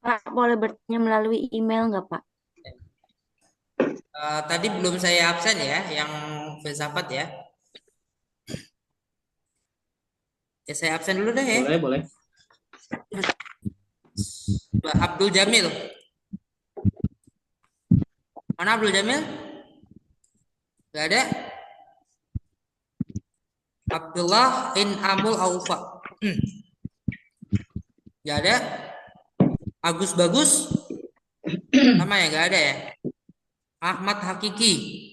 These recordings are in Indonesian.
Pak, boleh bertanya melalui email nggak, Pak? Tadi belum saya absen ya, yang filsafat ya. Ya saya absen dulu deh ya. Boleh, boleh. Mbak Abdul Jamil. Mana Abdul Jamil? Gak ada. Abdullah in Amul Aufa. Gak ada. Agus Bagus. Sama ya, gak ada ya. Ahmad Hakiki.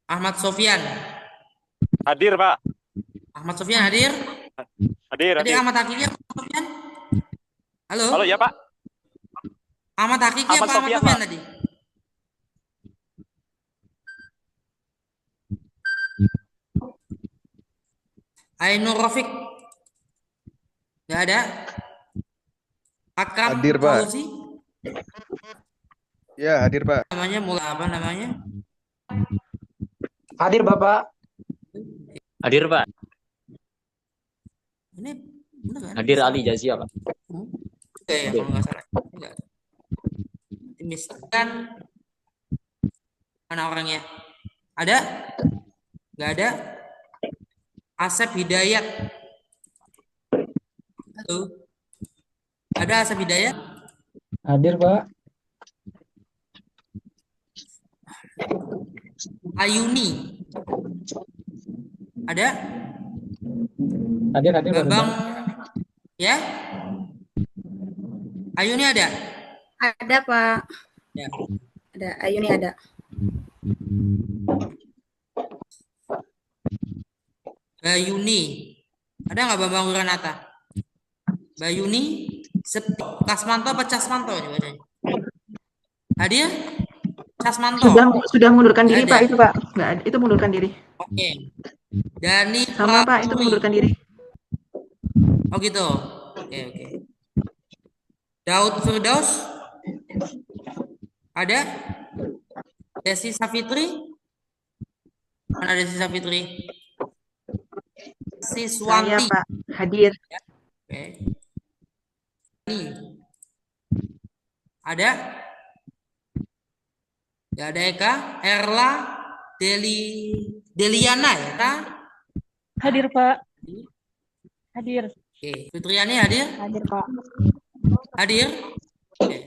Ahmad Sofyan. Hadir, Pak. Ahmad Sofyan hadir. Hadir, Tadi hadir. Ahmad Hakiki apa Ahmad Sofyan? Halo? Halo, ya, Pak. Ahmad Hakiki Ahmad apa Ahmad Sofyan, Sofyan Pak. tadi? Ainur Rafiq. Gak ada. Hadir, Akram Pak. Fauzi. Ya, hadir, Pak. Namanya mulai apa namanya? Hadir Bapak. Hadir, Pak. Ini bener kan? Hadir Ali Jazia, Pak. Oke, ya, kalau nggak salah. Enggak. Misalkan mana orangnya? Ada? Nggak ada? Asep Hidayat. Halo? Ada Asep Hidayat? Hadir Pak. Ayuni. Ada? Hadir Pak. Bambang. Ya? Ayuni ada? Ada, Pak. Ya. Ada. Ayu nih ada. Bayuni. Ada nggak Bambang Wiranata? Bayuni. Kasmanto apa Casmanto ini bacanya? Hadir? Casmanto. Sudah mengundurkan diri, Ada. Pak, itu, Pak. Nggak ada, itu mengundurkan diri. Oke. Dani Sama, Pak, itu Praturi. mengundurkan diri. Oh gitu. Oke, oke. Daud Firdaus? Ada? Desi Safitri? Mana Desi Safitri? Saya, Siswanti. Pak, hadir. Oke. Ini. Ada? Gak ada Eka? Erla? Deliana ya? Kak? Hadir, Pak. Hadir. Oke. Fitriani hadir? Hadir, Pak. Hadir? Oke.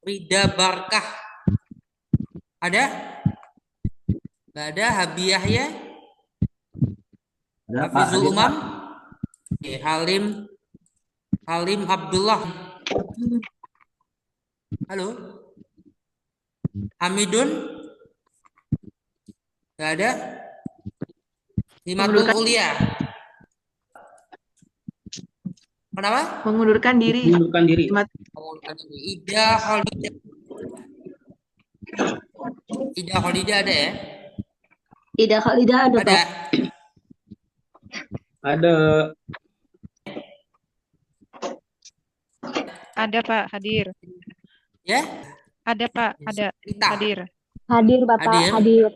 Rida Barkah. Ada? Gak ada. Habi Yahya? Ada, Pak. Hafizul Hadir, Umam? Pak. Oke. Halim Abdullah. Halo? Hamidun? Gak ada? Himatul Mengundurkan, Ulia? Kenapa? mengundurkan diri. Mengundurkan diri. Ida Khalida. Ida Khalida ada ya? Tidak, Khalidah ada, Ada. Pak. Ada. Ada, Pak. Hadir. Ya? Ada, Pak. Ada. Rita. Hadir. Hadir, Bapak. Hadir. Hadir.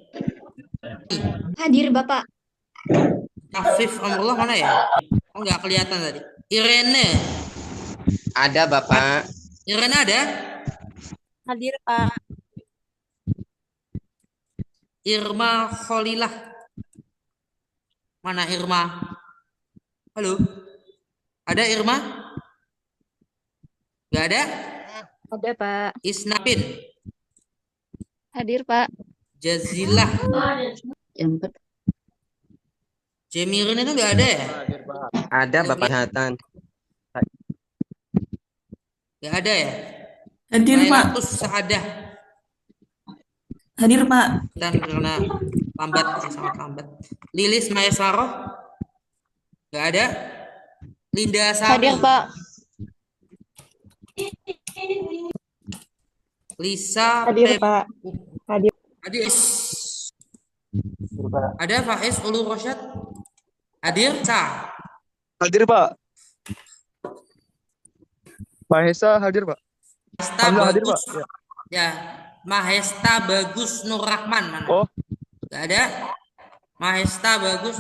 Hadir, Bapak. Afif Amrullah mana ya? Oh nggak kelihatan tadi. Irene. Ada Bapak. Irene ada? Hadir, Pak. Irma Kholilah. Mana Irma? Halo? Ada Irma? Gak ada? Ada, Pak. Isnapin. Hadir, Pak. Jazilah. Jemput. Jemirin itu gak ada ya? Ada Bapak Hatan. Gak ada ya? Hadir, Pak. Lailatus Saadah. Hadir, Pak. Dan karena lambat, sangat lambat. Lilis Maesaro. Gak ada? Linda Sari. Hadir, Pak. Lisa Hadir, Pep. Pak. Hadir. Hadir. Ada Faiz Ulu Rosyad? Hadir? Sa. Hadir, Pak. Mahesa hadir, Pak. Asta Alhamdulillah hadir, Pak. Bagus. Ya. Mahesta Bagus Nur Rahman mana? Oh. Gak ada. Mahesta Bagus.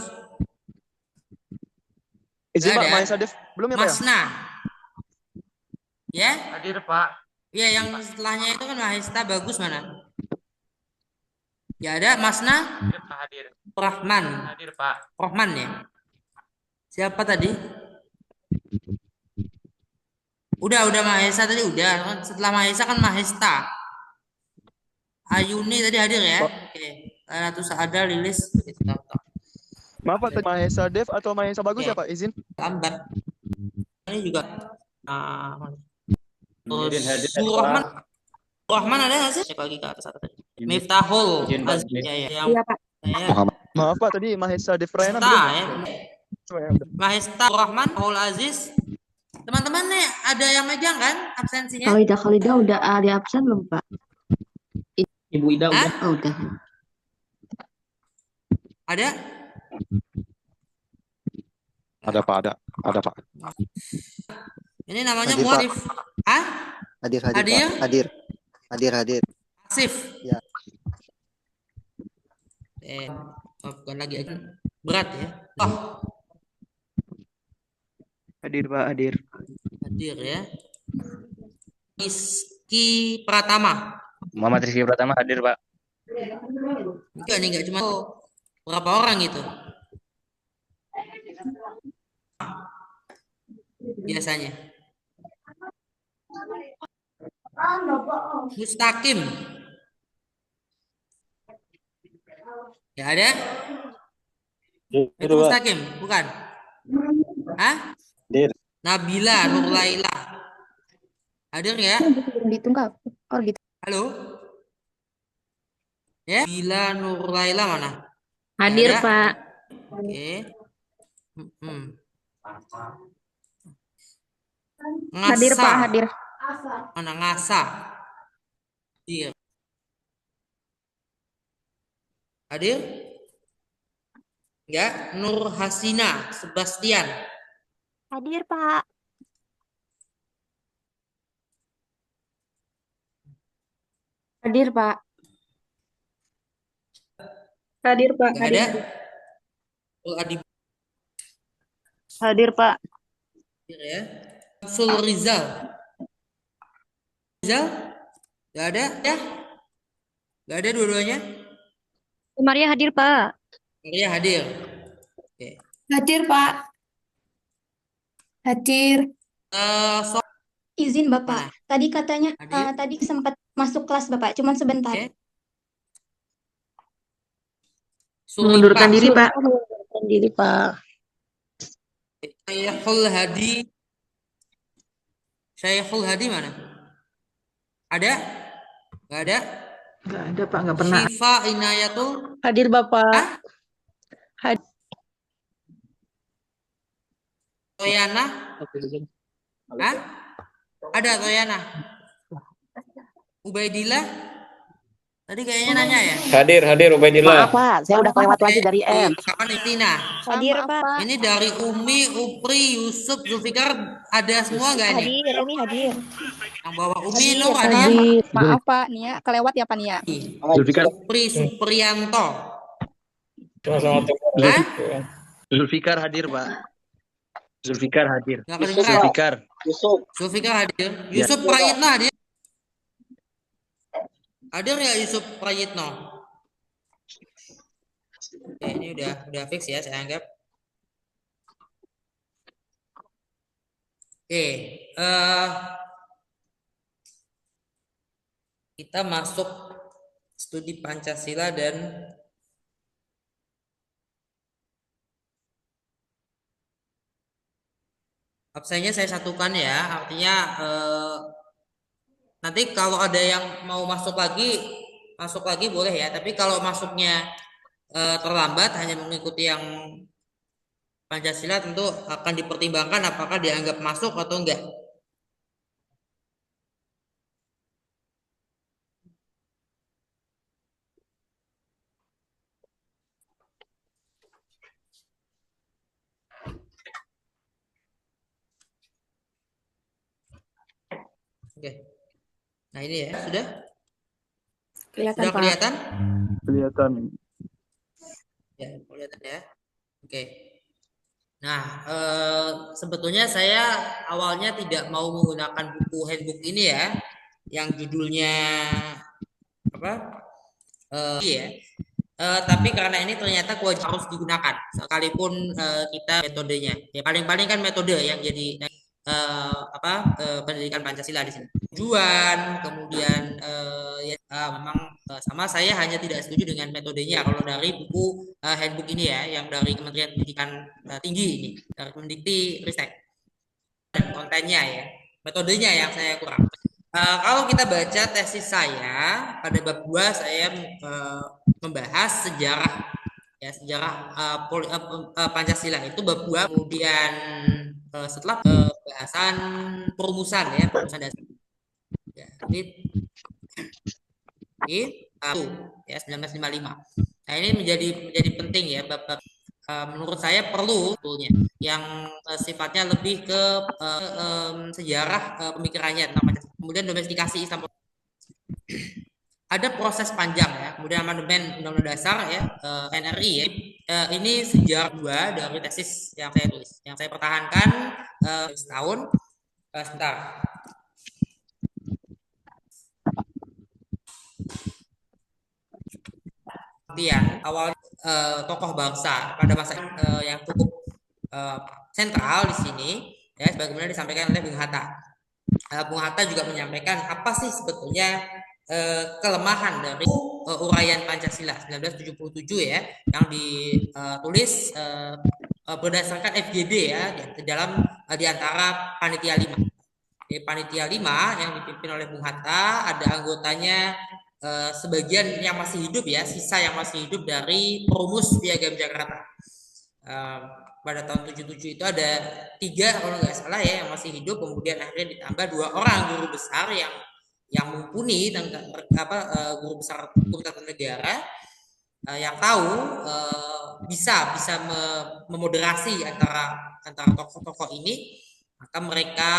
Izin Gak Pak, ada. Mahesa Dev belum ya Pak ya? Masna. Ya? Hadir, Pak. Ya, yang setelahnya itu kan Mahesta Bagus mana? Gak ada. Masna Hadir, Pak. Hadir. Rahman. Hadir, Pak. Rahman ya. Siapa tadi? Udah Mahesa tadi udah. Setelah Mahesa kan Mahesta. Ayuni tadi hadir ya. Oke. Lalu Saada, Lilis. Maaf Pak, tadi Mahesa Dev atau Mahesa Bagus Oke. ya Pak? Izin. Lambat. Ini juga. Izin hadir, Terus Rahman. Rahman ada nggak sih? Cek lagi ke atas tadi. Miftahul. Izin, Pak. Aziz. Ya, yang Iya, Pak. saya. Maaf Pak, tadi Mahesa Dev Rayana Mahesta belum. ya. Oh, ya, udah. Mahesta Rahman, Paul Aziz. Teman-teman nih ada yang megang kan absensinya? Khalidah udah ada absen belum, Pak? Ibu Ida Hah? udah. Oh, udah. Ada? Ada Pak, ada Pak. Ini namanya Hadir, Pak. muarif. Ah? Hadir, Hadir? Pak. Hadir. Asif. Ya. Bukan lagi aja. Berat ya. Oh, Hadir Pak, hadir. hadir ya. Rizky Pratama. Muhammad Rizky Pratama hadir, Pak. Enggak nih, enggak cuma berapa orang itu? Biasanya. Mustaqim. Ya ada? Itu Mustaqim, bukan? Hah? Hadir. Nabila Nurlaila. Hadir ya? Ditunggak. Oh, gitu. Halo? Ya? Nabila Nurlaila mana? Hadir, Ada? Pak. Oke. Hadir, Ngasa. Pak. Hadir. Mana Ngasa? Hadir. Hadir? Enggak? Nur Hasina Sebastian. Hadir, Pak. Hadir, Pak. Hadir, Pak. Enggak ada? Oh, Adi Hadir, Pak. hadir ya. Sul Rizal. Rizal? Enggak ada ya? Enggak ada dua-duanya? Maria hadir, Pak. Maria hadir. Oke. Hadir, Pak. Hadir. So Izin, Bapak. Mana? Tadi katanya, Hadir? tadi sempat masuk kelas, Bapak. Cuman sebentar. Oke. Mengundurkan diri, Pak. Mengundurkan diri, Pak. Syekhul Hadi. Syekhul Hadi mana? Ada? Enggak ada? Nggak ada, Pak. Nggak pernah. Syifa Inayatul. Hadir, Bapak. Hah? Toyana? Hah? Ada Toyana? Ubaidillah? Tadi kayaknya nanya ya? Hadir Ubaidillah. Maaf, Pak. Saya udah kelewat lagi dari M. Kapan Tina? Hadir, Pak. Ini dari Umi, Upri, Yusuf, Zulfikar ada semua nggak ini? Hadir, ini hadir. Yang bawa Umi no ada ya? Maaf, Pak. Nia, kelewat ya, Pak Nia. Zulfikar. Upri Suprianto. Assalamualaikum. Hah? Zulfikar hadir, Pak. Zulfikar hadir. Nggak kedengeran. Zulfikar. Zulfikar hadir. Yusuf Prayitno hadir. Hadir ya Yusuf Prayitno? Oke, ini udah fix ya saya anggap. Oke, kita masuk studi Pancasila dan absennya saya satukan ya, artinya nanti kalau ada yang mau masuk lagi boleh ya, tapi kalau masuknya terlambat hanya mengikuti yang Pancasila tentu akan dipertimbangkan apakah dianggap masuk atau enggak. Oke. Nah ini ya, sudah. Kelihatan, Sudah Pak. kelihatan? Kelihatan. Ya, kelihatan ya. Oke. Nah, sebetulnya saya awalnya tidak mau menggunakan buku handbook ini ya, yang judulnya apa? Ya. Tapi karena ini ternyata kewajiban harus digunakan, sekalipun kita metodenya. Ya paling-paling kan metode yang jadi pendidikan Pancasila di sini. Tujuan, kemudian memang sama saya hanya tidak setuju dengan metodenya kalau dari buku handbook ini ya, yang dari Kementerian Pendidikan Tinggi ini, dari Kemendikti Ristek. Dan kontennya ya, metodenya yang saya kurang. Kalau kita baca tesis saya pada bab 2 saya membahas sejarah ya, sejarah Pancasila itu bab 2, kemudian setelah bahasan perumusan ya, perumusan dasar. Ya, ini ya 1955. Nah, ini menjadi penting ya bab menurut saya perlu sebetulnya yang sifatnya lebih ke sejarah pemikirannya tentang Pancasila. Kemudian domestikasi Islam. Ada proses panjang ya, kemudian amandemen Undang-Undang Dasar ya, NRI ya. Ini sejarah 2 dari tesis yang saya tulis, yang saya pertahankan setahun. Sebentar. Kemudian awal tokoh bangsa pada masa yang cukup sentral di sini ya, sebagaimana disampaikan oleh Bung Hatta. Bung Hatta juga menyampaikan apa sih sebetulnya kelemahan dari uraian Pancasila 1977 ya, yang ditulis berdasarkan FGD ya, di dalam di antara panitia 5. Di panitia 5 yang dipimpin oleh Bung Hatta, ada anggotanya sebagian yang masih hidup ya, sisa yang masih hidup dari Perumus Piagam Jakarta. Pada tahun 77 itu ada 3 kalau nggak salah ya yang masih hidup, kemudian akhirnya ditambah 2 orang guru besar yang mumpuni tentang guru besar hukum tata negara yang tahu bisa memoderasi antara tokoh-tokoh ini. Maka mereka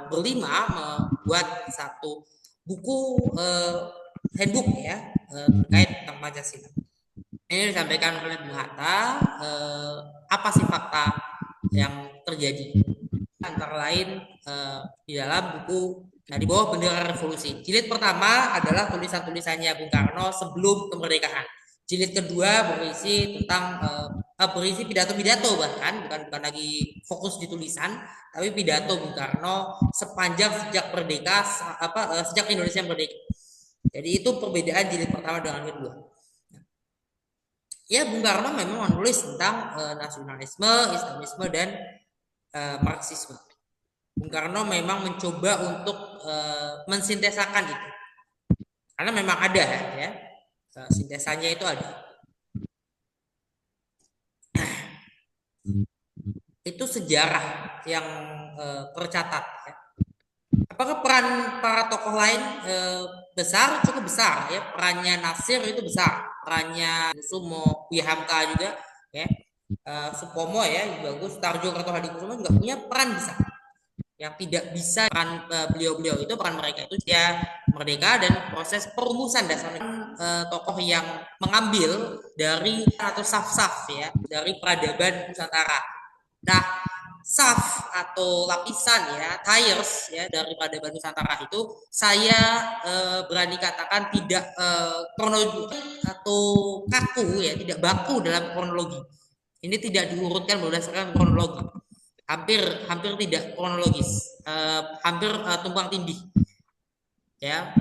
berlima membuat satu buku handbook ya terkait tentang Pancasila. Ini disampaikan oleh Bung Hatta, apa sih fakta yang terjadi, antara lain di dalam buku di bawah bendera revolusi. Jilid pertama adalah tulisan-tulisannya Bung Karno sebelum kemerdekaan. Jilid kedua berisi tentang berisi pidato-pidato, bahkan bukan lagi fokus di tulisan, tapi pidato Bung Karno sepanjang sejak merdeka, sejak Indonesia merdeka. Jadi itu perbedaan jilid pertama dengan kedua. Ya, Bung Karno memang menulis tentang nasionalisme, Islamisme, dan Marxisme. Bung Karno memang mencoba untuk mensintesakan itu, karena memang ada ya, sintesanya itu ada. Itu sejarah yang tercatat ya. Apakah peran para tokoh lain besar? Cukup besar ya. Perannya Nasir itu besar, perannya Sumo, Buya Hamka juga ya, Supomo ya bagus, Tarjo Kertohadikusumo juga punya peran besar. Yang tidak bisa peran beliau-beliau itu, peran mereka itu ya merdeka dan proses perumusan dasar tokoh yang mengambil dari atau saf-saf ya, dari peradaban Nusantara. Nah, saf atau lapisan ya, tiers ya dari peradaban Nusantara itu saya berani katakan tidak kronologi atau kaku ya, tidak baku dalam kronologi. Ini tidak diurutkan berdasarkan kronologi. Hampir tidak kronologis, hampir tumpang tindih ya,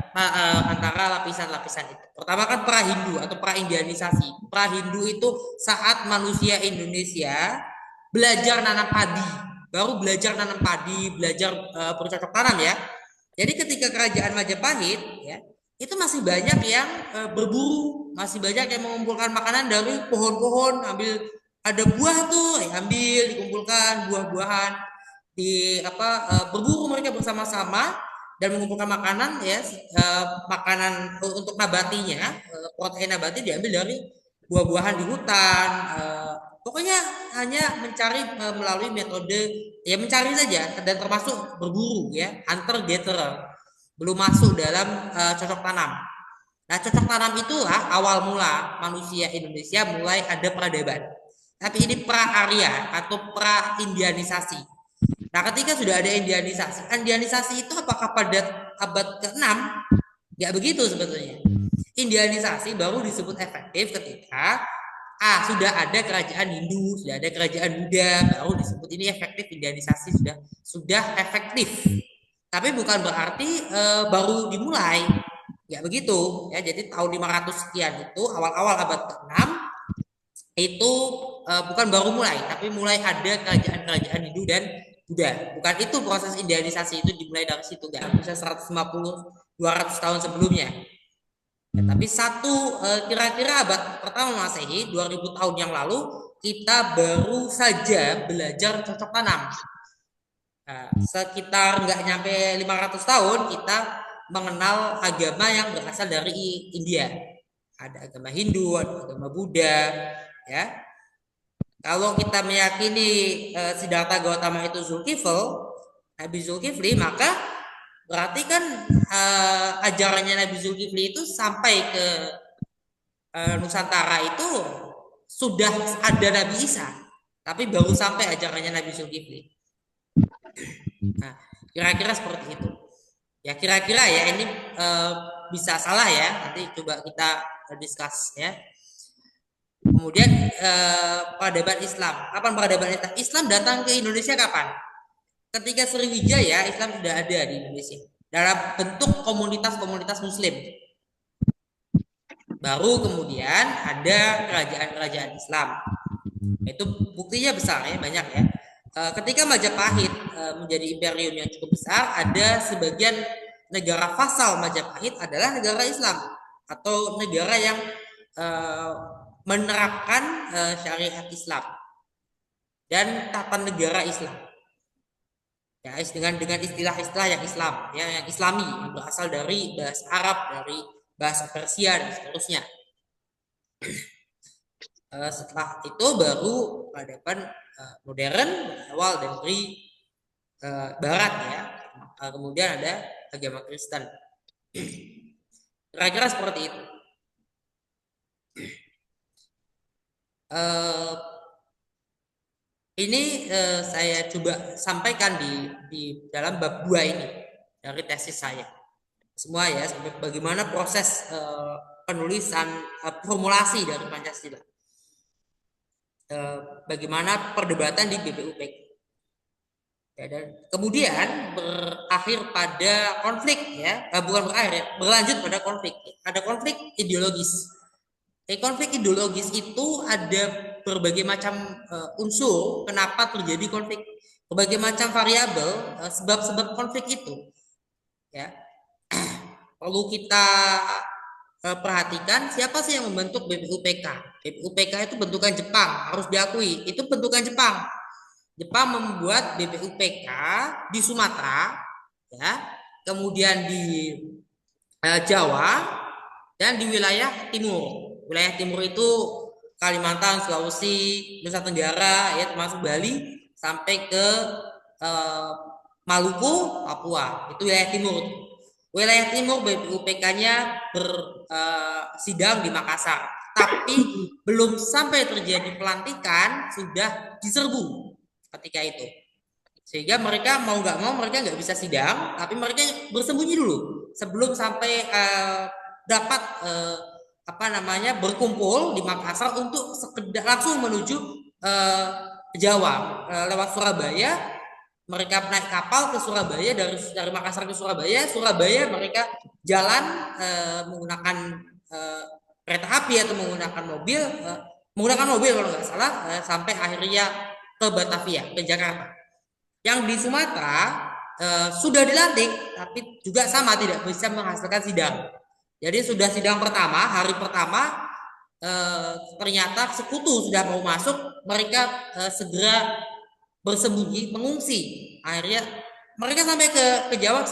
antara lapisan-lapisan itu. Pertama kan pra-Hindu atau pra-Indianisasi. Pra-Hindu itu saat manusia Indonesia belajar nanam padi, baru belajar nanam padi, belajar bercocok tanam ya. Jadi ketika kerajaan Majapahit ya, itu masih banyak yang berburu, masih banyak yang mengumpulkan makanan dari pohon-pohon, ambil ada buah tuh, ambil, dikumpulkan buah-buahan, berburu mereka bersama-sama dan mengumpulkan makanan ya, makanan untuk nabatinya, protein nabati diambil dari buah-buahan di hutan. Pokoknya hanya mencari melalui metode ya mencari saja, dan termasuk berburu ya, hunter gatherer, belum masuk dalam cocok tanam. Nah, cocok tanam itulah awal mula manusia Indonesia mulai ada peradaban. Tapi ini pra-Arya atau pra-Indianisasi. Nah, ketika sudah ada Indianisasi itu apakah pada abad ke-6? Nggak begitu sebetulnya. Indianisasi baru disebut efektif ketika sudah ada kerajaan Hindu, sudah ada kerajaan Buddha, baru disebut ini efektif. Indianisasi sudah efektif. Tapi bukan berarti baru dimulai. Ya begitu ya. Jadi tahun 500 sekian itu awal-awal abad ke-6 itu bukan baru mulai, tapi mulai ada kerajaan-kerajaan Hindu dan Buddha. Bukan itu proses Indianisasi itu dimulai dari situ, nggak bisa 150-200 tahun sebelumnya. Ya, tapi kira-kira abad pertama Masehi, 2000 tahun yang lalu kita baru saja belajar cocok tanam. Nah, sekitar nggak nyampe 500 tahun kita mengenal agama yang berasal dari India. Ada agama Hindu, ada agama Buddha, ya. Kalau kita meyakini Siddhartha Gautama itu Nabi Zulkifli, maka berarti kan ajarannya Nabi Zulkifli itu sampai ke Nusantara itu sudah ada Nabi Isa, tapi baru sampai ajarannya Nabi Zulkifli. Nah, kira-kira seperti itu. Ya kira-kira ya, ini bisa salah ya, nanti coba kita discuss ya. Kemudian peradaban Islam. Kapan peradaban Islam? Islam datang ke Indonesia kapan? Ketika Sriwijaya Islam sudah ada di Indonesia dalam bentuk komunitas-komunitas Muslim. Baru kemudian ada kerajaan-kerajaan Islam. Itu buktinya besar ya, banyak ya. Ketika Majapahit menjadi imperium yang cukup besar, ada sebagian negara vasal Majapahit adalah negara Islam atau negara yang menerapkan syariat Islam dan tata negara Islam. Ya, dengan istilah-istilah yang Islam, ya, yang Islami, yang berasal dari bahasa Arab, dari bahasa Persia dan seterusnya. Setelah itu baru peradaban modern berawal dari Barat ya. Kemudian ada agama Kristen. Kira-kira seperti itu. Ini saya coba sampaikan di dalam bab 2 ini dari tesis saya. Semua ya, sampai bagaimana proses penulisan formulasi dari Pancasila. Bagaimana perdebatan di BPUPK. Ya, dan kemudian berakhir pada konflik ya, bukan berakhir ya, berlanjut pada konflik. Ada konflik ideologis. Konflik ideologis itu ada berbagai macam unsur kenapa terjadi konflik, berbagai macam variabel sebab-sebab konflik itu. Ya, perlu kita perhatikan siapa sih yang membentuk BPUPK. BPUPK itu bentukan Jepang, harus diakui itu bentukan Jepang. Jepang membuat BPUPK di Sumatera, ya, kemudian di Jawa dan di wilayah timur. Wilayah timur itu Kalimantan, Sulawesi, Nusa Tenggara, ya termasuk Bali sampai ke Maluku, Papua. Itu wilayah timur. Wilayah timur BPUPK-nya bersidang di Makassar, tapi belum sampai terjadi pelantikan sudah diserbu ketika itu. Sehingga mereka mau nggak mau mereka nggak bisa sidang, tapi mereka bersembunyi dulu sebelum sampai dapat berkumpul di Makassar untuk sekedar langsung menuju Jawa lewat Surabaya. Mereka naik kapal ke Surabaya, dari Makassar ke Surabaya. Surabaya mereka jalan menggunakan kereta api atau menggunakan mobil kalau nggak salah, sampai akhirnya ke Batavia, ke Jakarta. Yang di Sumatera sudah dilantik, tapi juga sama tidak bisa menghasilkan sidang. Jadi sudah sidang pertama, hari pertama ternyata sekutu sudah mau masuk, mereka segera bersembunyi, mengungsi. Akhirnya mereka sampai ke Jawa,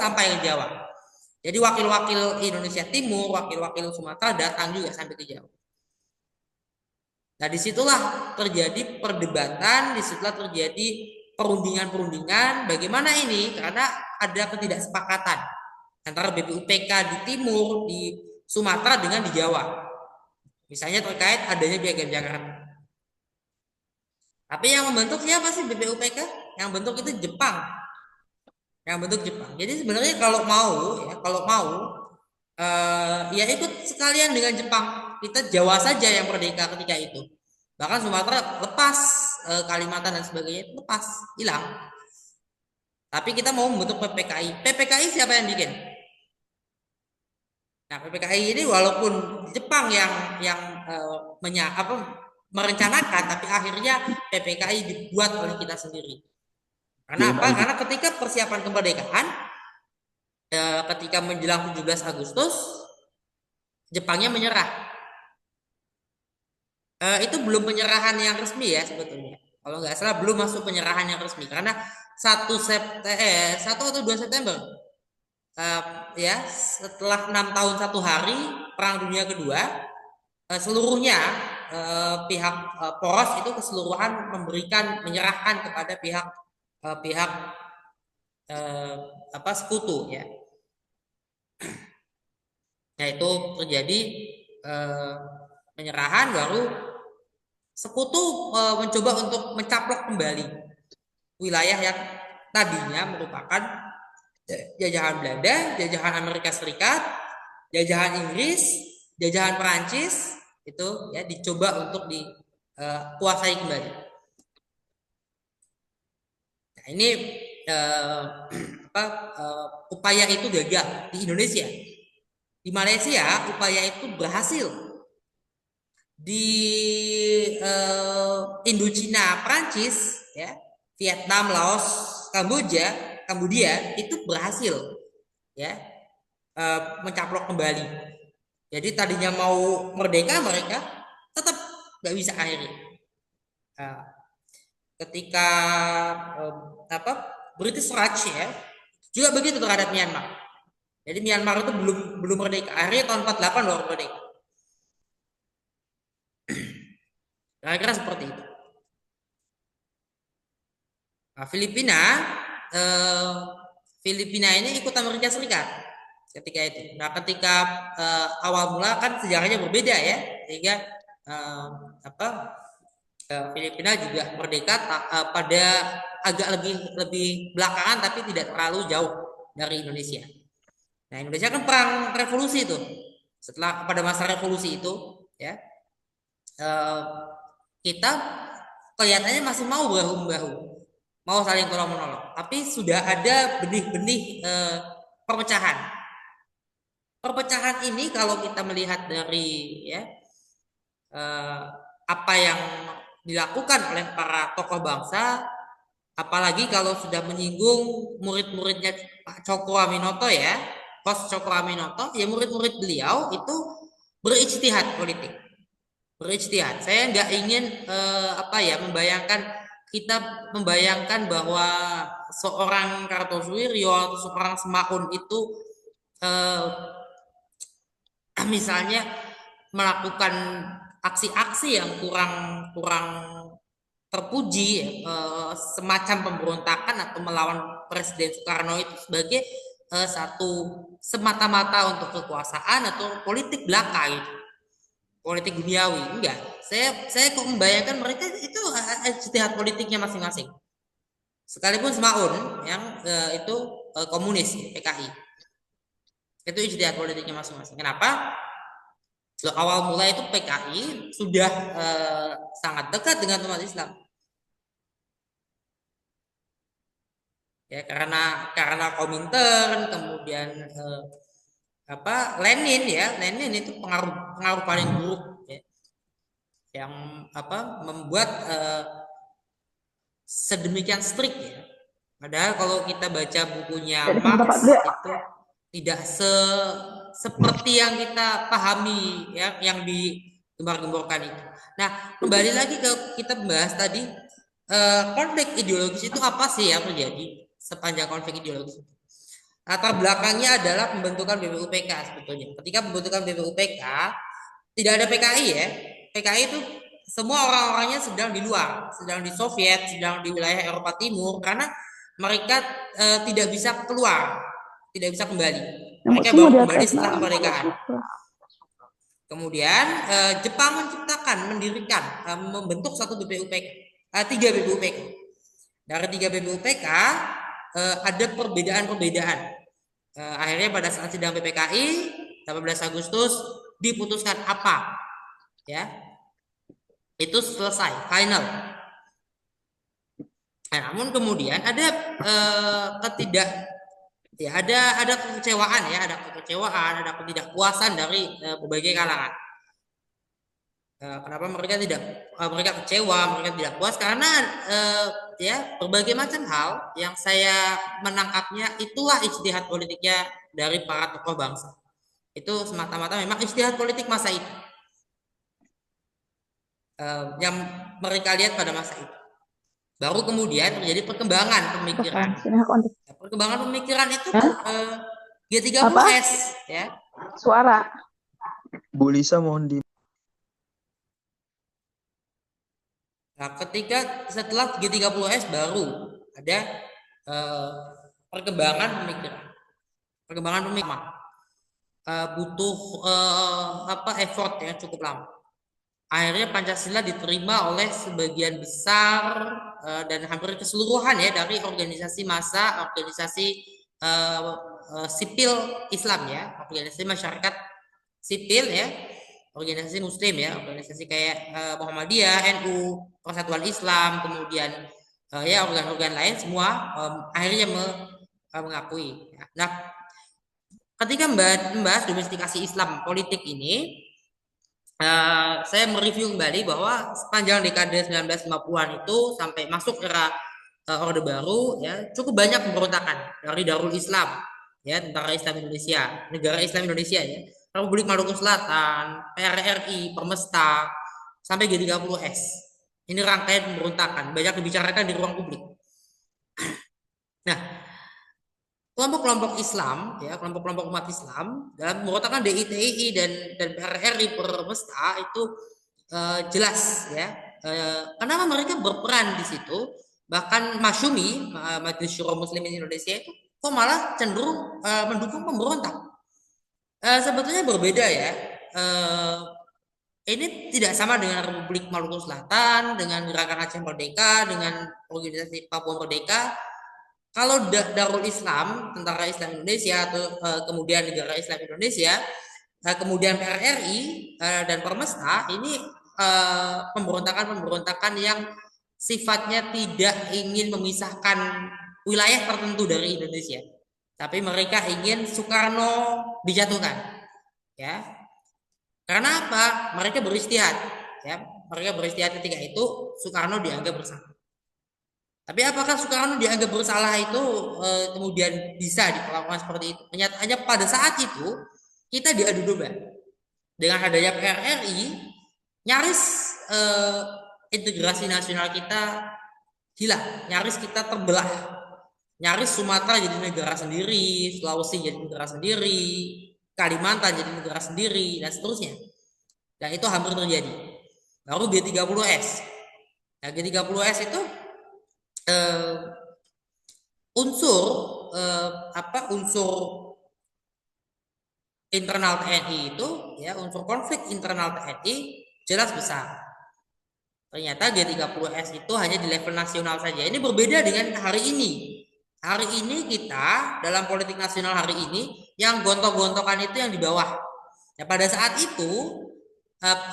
Jadi wakil-wakil Indonesia Timur, wakil-wakil Sumatera datang juga sampai ke Jawa. Nah, disitulah terjadi perdebatan, disitulah terjadi perundingan-perundingan. Bagaimana ini? Karena ada ketidaksepakatan antara BPUPK di timur, di Sumatera dengan di Jawa. Misalnya terkait adanya Piagam Jakarta. Tapi yang membentuk siapa sih BPUPK? Yang bentuk itu Jepang. Yang bentuk Jepang. Jadi sebenarnya kalau mau ya ikut sekalian dengan Jepang. Kita Jawa saja yang merdeka ketika itu. Bahkan Sumatera lepas, Kalimantan dan sebagainya itu lepas, hilang. Tapi kita mau membentuk PPKI. PPKI siapa yang bikin? Nah, PPKI ini walaupun Jepang yang merencanakan, tapi akhirnya PPKI dibuat oleh kita sendiri. Karena apa? Karena ketika persiapan kemerdekaan, ketika menjelang 17 Agustus, Jepangnya menyerah. Itu belum penyerahan yang resmi ya sebetulnya. Kalau nggak salah belum masuk penyerahan yang resmi. Karena 1 atau 2 September, ya setelah 6 tahun 1 hari Perang Dunia Kedua, seluruhnya pihak poros itu keseluruhan menyerahkan kepada pihak sekutu ya. Nah itu terjadi penyerahan, baru sekutu mencoba untuk mencaplok kembali wilayah yang tadinya merupakan jajahan Belanda, jajahan Amerika Serikat, jajahan Inggris, jajahan Perancis, itu ya dicoba untuk dikuasai kembali. Nah, ini upaya itu gagal di Indonesia. Di Malaysia upaya itu berhasil. Di Indochina, Perancis, ya, Vietnam, Laos, Kamboja itu berhasil, ya, mencaplok kembali. Jadi tadinya mau merdeka mereka tetap nggak bisa akhirnya. Ketika British Raj ya juga begitu terhadap Myanmar. Jadi Myanmar itu belum merdeka. Akhirnya tahun 48 baru merdeka. Kira-kira seperti itu. Nah, Filipina ini ikut Amerika Serikat ketika itu. Nah, ketika awal mula kan sejarahnya berbeda ya, sehingga Filipina juga merdeka pada agak lebih belakangan, tapi tidak terlalu jauh dari Indonesia. Nah, Indonesia kan perang revolusi itu. Setelah pada masa revolusi itu, ya, kita kelihatannya masih mau bahu-bahu, mau saling tolong menolong, tapi sudah ada benih-benih perpecahan. Perpecahan ini kalau kita melihat dari ya apa yang dilakukan oleh para tokoh bangsa, apalagi kalau sudah menyinggung murid-muridnya Pak Cokro Aminoto ya, Kos Cokro Aminoto, ya murid-murid beliau itu berijtihad politik, berijtihad. Saya nggak ingin membayangkan bahwa seorang Kartosuwiryo atau seorang Semaun itu misalnya melakukan aksi-aksi yang kurang terpuji, semacam pemberontakan atau melawan Presiden Soekarno itu sebagai satu semata-mata untuk kekuasaan atau politik belaka gitu, politik duniawi. Enggak, saya kok membayangkan mereka itu ijtihad politiknya masing-masing. Sekalipun Semaun yang itu komunis PKI, itu ijtihad politiknya masing-masing. Kenapa? Awal mula itu PKI sudah sangat dekat dengan umat Islam. Ya, karena Komintern, kemudian Lenin itu pengaruh paling buruk ya, yang membuat sedemikian strict ya. Padahal kalau kita baca bukunya Marx itu tidak seperti yang kita pahami ya, yang digembar-gemborkan itu. Nah, kembali lagi kita membahas tadi konflik ideologis itu apa sih yang terjadi sepanjang konflik ideologis itu. Latar belakangnya adalah pembentukan BPUPK sebetulnya. Ketika pembentukan BPUPK tidak ada PKI ya. PKI itu semua orang-orangnya sedang di luar, sedang di Soviet, sedang di wilayah Eropa Timur, karena mereka tidak bisa keluar, tidak bisa kembali. Mereka baru kembali setelah kemerdekaan. Kemudian Jepang mendirikan, membentuk satu BPUPK, 3 BPUPK. Dari 3 BPUPK ada perbedaan-perbedaan. Akhirnya pada saat sidang PPKI 18 Agustus diputuskan apa, ya, itu selesai, final. Nah, namun kemudian ada ada kekecewaan, ada ketidakpuasan dari berbagai kalangan. Kenapa mereka kecewa, mereka tidak puas? Karena ya berbagai macam hal yang saya menangkapnya itulah ijtihad politiknya dari para tokoh bangsa. Itu semata-mata memang ijtihad politik masa itu, yang mereka lihat pada masa itu. Baru kemudian terjadi perkembangan pemikiran. Perkembangan pemikiran itu G30S, ya. Suara. Bu Lisa mohon di. Nah, ketika setelah G30S baru ada perkembangan pemikiran. Butuh effort yang cukup lama. Akhirnya Pancasila diterima oleh sebagian besar dan hampir keseluruhan ya dari organisasi massa, organisasi sipil Islam ya, organisasi masyarakat sipil ya, organisasi Muslim ya, organisasi kayak Muhammadiyah, NU, Persatuan Islam, kemudian ya organ-organ lain semua akhirnya mengakui. Nah, ketika membahas domestikasi Islam politik ini, saya mereview kembali bahwa sepanjang dekade 1950-an itu sampai masuk era Orde Baru ya cukup banyak pemberontakan dari Darul Islam ya, Tentara Islam Indonesia, Negara Islam Indonesia ya, Republik Maluku Selatan, PRRI, Permesta sampai G30S. Ini rangkaian pemberontakan banyak dibicarakan di ruang publik. Nah, kelompok-kelompok Islam ya, kelompok-kelompok umat Islam dalam pemberontakan DITII dan PRRI Permesta itu jelas ya. Kenapa mereka berperan di situ? Bahkan Masyumi, Majelis Syuro Muslimin Indonesia itu kok malah cenderung mendukung pemberontak. Sebetulnya berbeda ya. Ini tidak sama dengan Republik Maluku Selatan, dengan Gerakan Aceh Merdeka, dengan organisasi Papua Merdeka. Kalau Darul Islam, Tentara Islam Indonesia atau kemudian Negara Islam Indonesia, kemudian PRRI dan Permesta, ini pemberontakan yang sifatnya tidak ingin memisahkan wilayah tertentu dari Indonesia, tapi mereka ingin Soekarno dijatuhkan, ya. Karena apa? Mereka beristihad, ya. Mereka beristihad ketika itu Soekarno dianggap bersalah. Tapi apakah Soekarno dianggap bersalah itu kemudian bisa diperlakukan seperti itu? Hanya pada saat itu kita diadu domba. Dengan adanya PRRI, nyaris integrasi nasional kita hilang, nyaris kita terbelah. Nyaris Sumatera jadi negara sendiri, Sulawesi jadi negara sendiri, Kalimantan jadi negara sendiri, dan seterusnya. Dan itu hampir terjadi. Baru G30S. Nah, G30S itu unsur internal TNI itu ya, unsur konflik internal TNI jelas besar. Ternyata G30S itu hanya di level nasional saja. Ini berbeda dengan hari ini. Hari ini kita dalam politik nasional hari ini yang gontok-gontokan itu yang di bawah. Nah, pada saat itu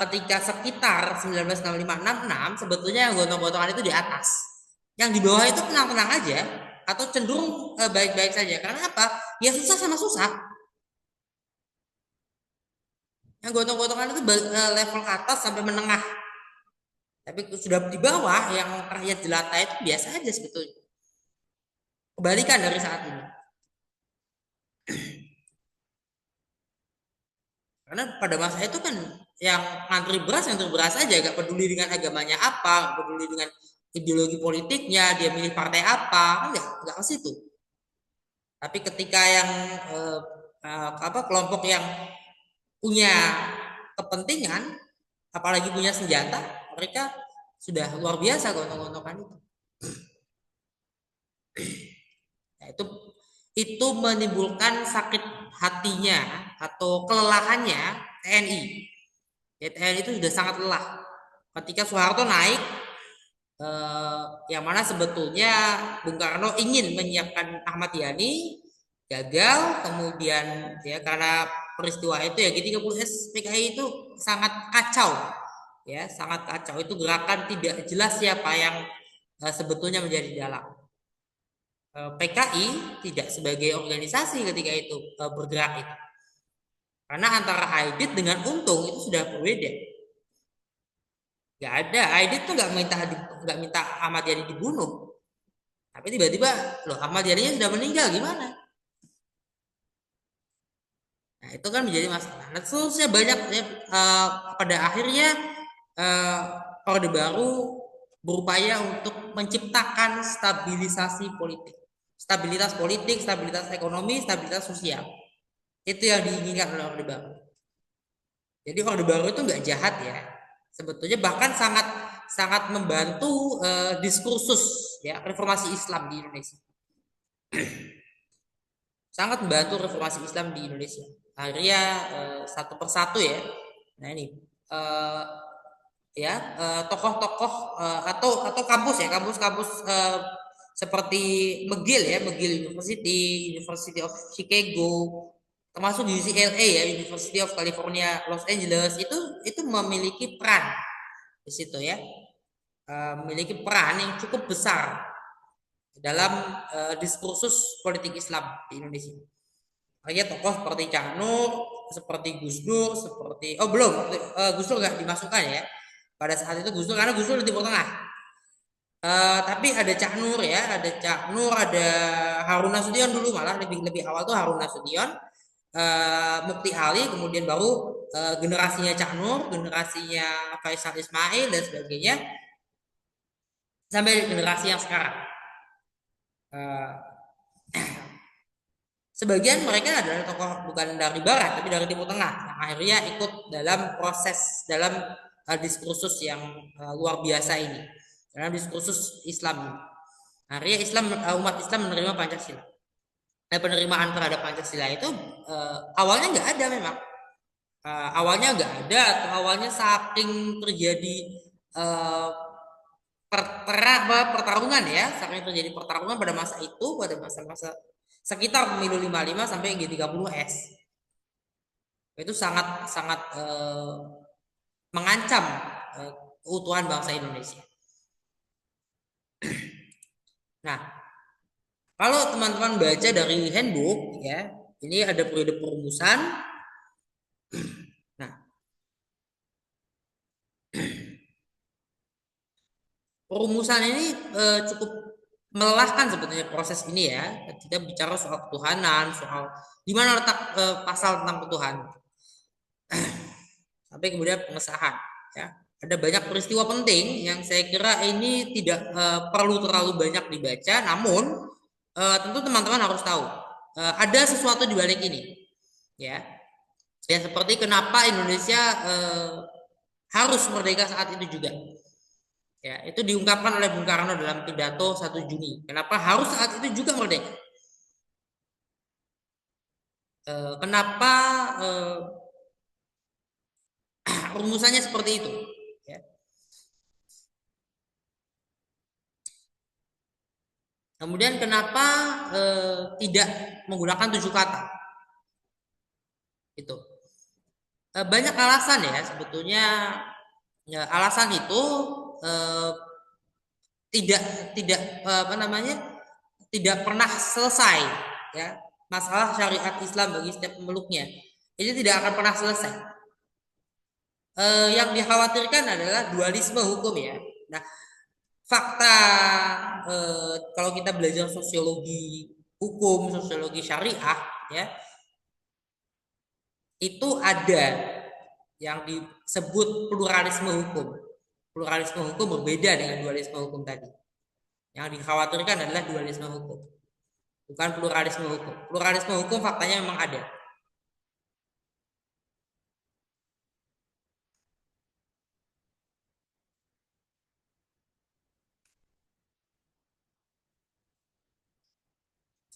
ketika sekitar 1965-66 sebetulnya yang gontok-gontokan itu di atas. Yang di bawah itu tenang-tenang aja atau cenderung baik-baik saja. Karena apa? Ya susah sama susah. Yang gotong-gotongan itu level atas sampai menengah. Tapi sudah di bawah yang rakyat jelata itu biasa aja sebetulnya. Kebalikan dari saat ini. Karena pada masa itu kan yang ngantri beras aja, gak peduli dengan agamanya apa, gak peduli dengan ideologi politiknya, dia milih partai apa, enggak ke situ. Tapi ketika yang kelompok yang punya kepentingan, apalagi punya senjata, mereka sudah luar biasa gontok-gontokan itu. Nah, itu menimbulkan sakit hatinya atau kelelahannya TNI. ya, TNI itu sudah sangat lelah ketika Soeharto naik, yang mana sebetulnya Bung Karno ingin menyiapkan Ahmad Yani, gagal. Kemudian ya karena peristiwa itu ya G30S PKI itu sangat kacau, ya sangat kacau. Itu gerakan tidak jelas siapa yang sebetulnya menjadi dalang. PKI tidak sebagai organisasi ketika itu bergerak itu, karena antara Aidit dengan Untung itu sudah berbeda. Gak ada, Aidit tuh nggak minta Ahmad Yani dibunuh, tapi tiba-tiba loh Ahmad Yani sudah meninggal gimana? Nah itu kan menjadi masalah. Nah seterusnya banyak ya, pada akhirnya Orde Baru berupaya untuk menciptakan stabilisasi politik, stabilitas ekonomi, stabilitas sosial. Itu yang diinginkan oleh Orde Baru. Jadi Orde Baru itu nggak jahat ya, sebetulnya bahkan sangat membantu diskursus ya reformasi Islam di Indonesia. Sangat membantu reformasi Islam di Indonesia. Akhirnya satu persatu ya. Nah ini tokoh-tokoh atau kampus ya, kampus-kampus seperti McGill ya, McGill University, University of Chicago, termasuk UCLA ya, University of California Los Angeles, itu memiliki peran di situ ya, memiliki peran yang cukup besar dalam diskursus politik Islam di Indonesia. Makanya tokoh seperti Cak Nur, seperti Gus Dur, seperti Gus Dur nggak dimasukkan ya pada saat itu, Gus Dur karena Gus Dur di Timur Tengah. Tapi ada Cak Nur ya, ada Harun Nasution dulu, malah lebih awal tuh Harun Nasution, Mukti Ali, kemudian baru generasinya Cak Nur, generasinya Faisal Ismail dan sebagainya, sampai generasi yang sekarang. Sebagian mereka adalah tokoh bukan dari Barat tapi dari Timur Tengah yang akhirnya ikut dalam proses, dalam diskursus yang luar biasa ini, dalam diskursus Islam. Akhirnya umat Islam menerima Pancasila. Nah, penerimaan terhadap Pancasila itu awalnya nggak ada memang. Awalnya nggak ada, atau awalnya saking terjadi pertarungan ya, saking terjadi pertarungan pada masa itu, pada masa-masa sekitar pemilu 55 sampai G30S. Itu sangat mengancam keutuhan bangsa Indonesia. Nah, kalau teman-teman baca dari handbook ya, ini ada periode perumusan. Nah, perumusan ini cukup melelahkan sebetulnya proses ini ya. Kita bicara soal ketuhanan, soal di mana letak pasal tentang ketuhanan, sampai kemudian pengesahan. Ya, ada banyak peristiwa penting yang saya kira ini tidak perlu terlalu banyak dibaca, namun tentu teman-teman harus tahu ada sesuatu di balik ini. Ya, seperti kenapa Indonesia harus merdeka saat itu juga. Ya, itu diungkapkan oleh Bung Karno dalam pidato 1 Juni. Kenapa harus saat itu juga merdeka? Kenapa rumusannya seperti itu? Ya. Kemudian kenapa tidak menggunakan 7 kata? Itu banyak alasan ya sebetulnya. Ya, alasan itu tidak pernah selesai ya, masalah syariat Islam bagi setiap pemeluknya ini tidak akan pernah selesai. Yang dikhawatirkan adalah dualisme hukum ya. Nah, fakta kalau kita belajar sosiologi hukum, sosiologi syariah ya, itu ada yang disebut pluralisme hukum. Pluralisme hukum berbeda dengan dualisme hukum tadi. Yang dikhawatirkan adalah dualisme hukum, bukan pluralisme hukum. Pluralisme hukum faktanya memang ada.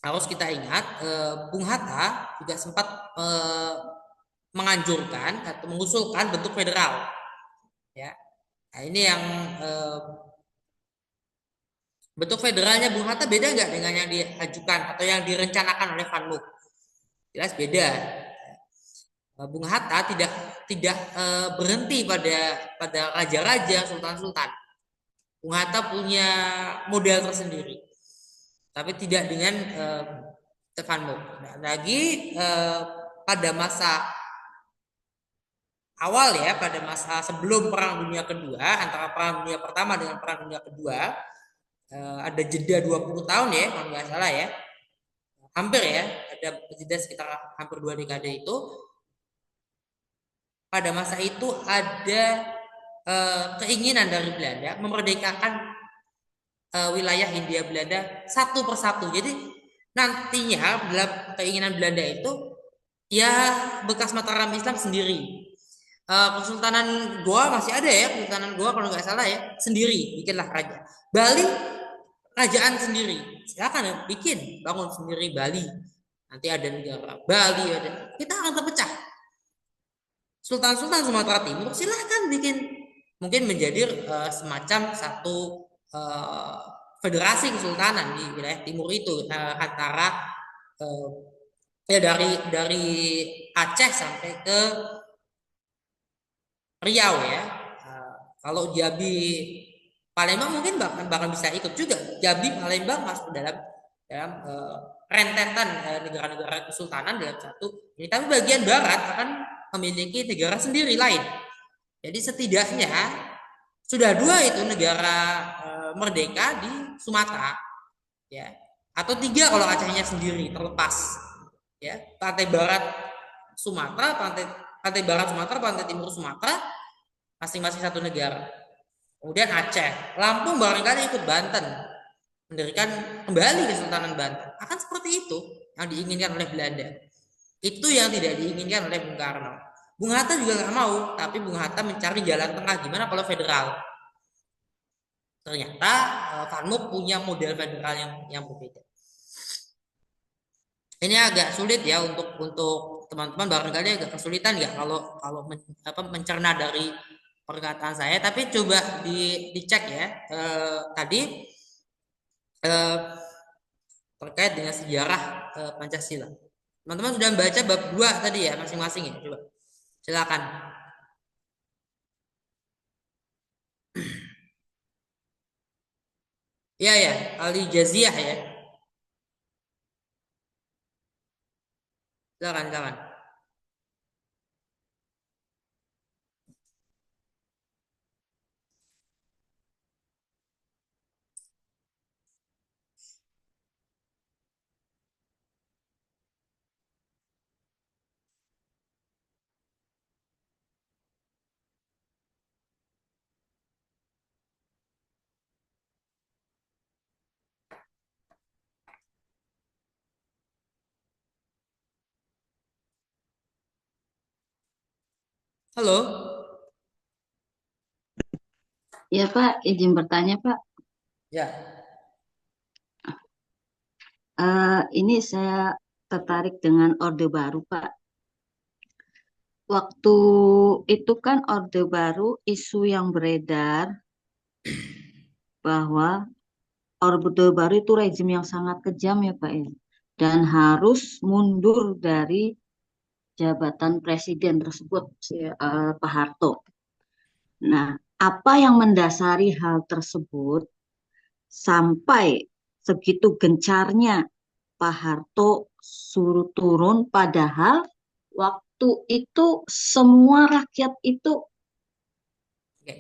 Harus kita ingat, Bung Hatta juga sempat menganjurkan atau mengusulkan bentuk federal. Ya, nah ini yang bentuk federalnya Bung Hatta beda nggak dengan yang diajukan atau yang direncanakan oleh Van Mook? Jelas beda. Bung Hatta tidak berhenti pada raja-raja, sultan-sultan. Bung Hatta punya model tersendiri, tapi tidak dengan Van Mook. Nah, lagi pada masa awal ya, pada masa sebelum Perang Dunia Kedua, antara Perang Dunia Pertama dengan Perang Dunia Kedua, ada jeda 20 tahun ya, kalau nggak salah ya, hampir ya, ada jeda sekitar hampir 2 dekade itu. Pada masa itu ada keinginan dari Belanda memerdekakan wilayah Hindia Belanda satu persatu. Jadi nantinya dalam keinginan Belanda itu ya bekas Mataram Islam sendiri. Kesultanan Goa masih ada ya, Kesultanan Goa kalau nggak salah ya, sendiri bikinlah raja. Bali kerajaan sendiri, silakan ya, bikin bangun sendiri Bali. Nanti ada negara Bali, ada, kita akan terpecah. Sultan-sultan Sumatera Timur silahkan bikin, mungkin menjadi semacam satu federasi kesultanan di wilayah timur itu, antara ya dari Aceh sampai ke Riau ya. Kalau Jambi Palembang mungkin bahkan bisa ikut juga. Jambi Palembang masuk dalam rentetan negara-negara kesultanan dalam satu ini, tapi bagian barat akan memiliki negara sendiri lain. Jadi setidaknya sudah 2 itu negara merdeka di Sumatera ya, atau 3 kalau Acehnya sendiri terlepas ya. Pantai barat Sumatera, pantai barat Sumatera, pantai timur Sumatera, masing-masing satu negara. Kemudian Aceh, Lampung barangkali ikut Banten, mendirikan kembali Kesultanan Banten. Akan seperti itu yang diinginkan oleh Belanda. Itu yang tidak diinginkan oleh Bung Karno. Bung Hatta juga nggak mau, tapi Bung Hatta mencari jalan tengah, gimana kalau federal. Ternyata Van Mook punya model federal yang berbeda. Ini agak sulit ya untuk teman-teman, barangkali agak kesulitan nggak kalau mencerna dari perkataan saya, tapi coba dicek ya tadi terkait dengan sejarah Pancasila. Teman-teman sudah membaca bab 2 tadi ya masing-masing ya, coba silakan. Ya ya, Ali Jaziah ya. Silakan. Halo. Ya Pak, izin bertanya Pak. Ya. Ini saya tertarik dengan Orde Baru Pak. Waktu itu kan Orde Baru, isu yang beredar bahwa Orde Baru itu rezim yang sangat kejam ya Pak ya, dan harus mundur dari jabatan presiden tersebut, Pak Harto. Nah, apa yang mendasari hal tersebut sampai segitu gencarnya Pak Harto suruh turun, padahal waktu itu semua rakyat itu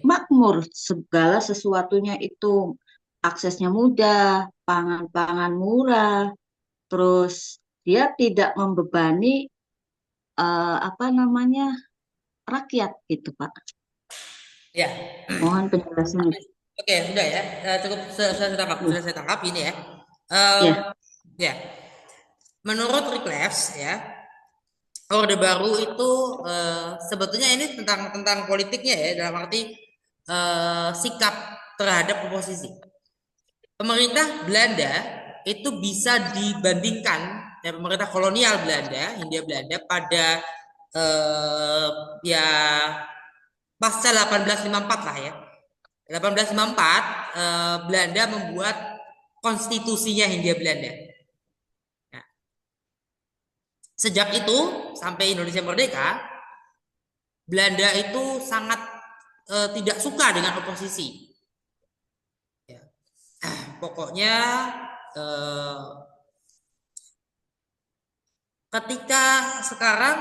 makmur, segala sesuatunya itu aksesnya mudah, pangan-pangan murah, terus dia tidak membebani rakyat gitu Pak. Ya. Mohon penjelasan. Oke, sudah ya. Cukup sudah saya tangkap ini ya. Ya. Menurut Reclefs ya, Orde Baru itu sebetulnya ini tentang politiknya ya, dalam arti sikap terhadap oposisi. Pemerintah Belanda itu bisa dibandingkan ya, pemerintah kolonial Belanda, Hindia Belanda pada ya pasca 1854 lah ya. 1854 Belanda membuat konstitusinya Hindia Belanda. Nah, sejak itu sampai Indonesia merdeka, Belanda itu sangat tidak suka dengan oposisi. Ya. Pokoknya ketika sekarang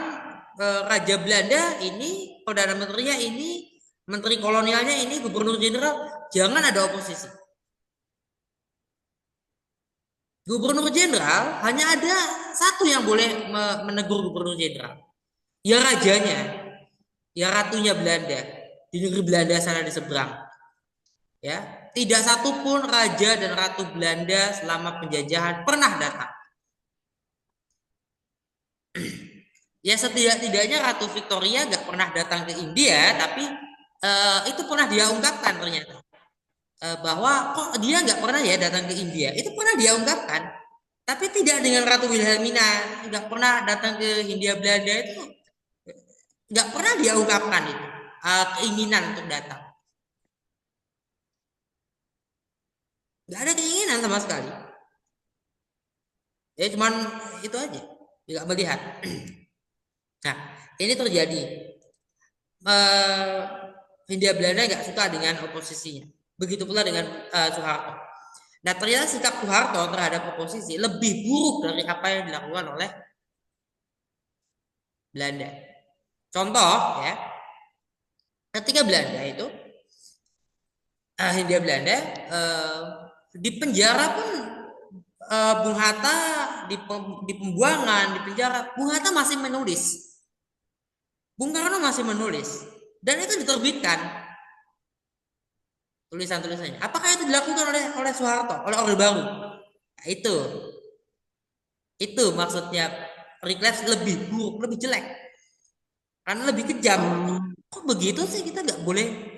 Raja Belanda ini, Perdana Menterinya ini, Menteri kolonialnya ini, Gubernur Jenderal, jangan ada oposisi. Gubernur Jenderal hanya ada satu yang boleh menegur Gubernur Jenderal, ya rajanya, ya ratunya Belanda di negeri Belanda sana di seberang. Ya, tidak satupun raja dan ratu Belanda selama penjajahan pernah datang. Ya setidak-tidaknya Ratu Victoria nggak pernah datang ke India, tapi itu pernah dia ungkapkan ternyata bahwa kok dia nggak pernah ya datang ke India. Itu pernah dia ungkapkan, tapi tidak dengan Ratu Wilhelmina, nggak pernah datang ke Hindia Belanda, itu nggak pernah dia ungkapkan itu keinginan untuk datang. Nggak ada keinginan sama sekali. Ya cuman itu aja, nggak melihat. Nah, ini terjadi. Hindia Belanda nggak suka dengan oposisinya. Begitu pula dengan Soeharto. Nah, ternyata sikap Soeharto terhadap oposisi lebih buruk dari apa yang dilakukan oleh Belanda. Contoh ya, ketika Belanda itu Hindia Belanda di penjara pun Bung Hatta di pembuangan, di penjara, Bung Hatta masih menulis. Bung Karno masih menulis. Dan itu diterbitkan tulisan-tulisannya. Apakah itu dilakukan oleh Soeharto, oleh Orde Baru? Nah, itu maksudnya Perikles lebih buruk, lebih jelek. Karena lebih kejam. Kok begitu sih, kita nggak boleh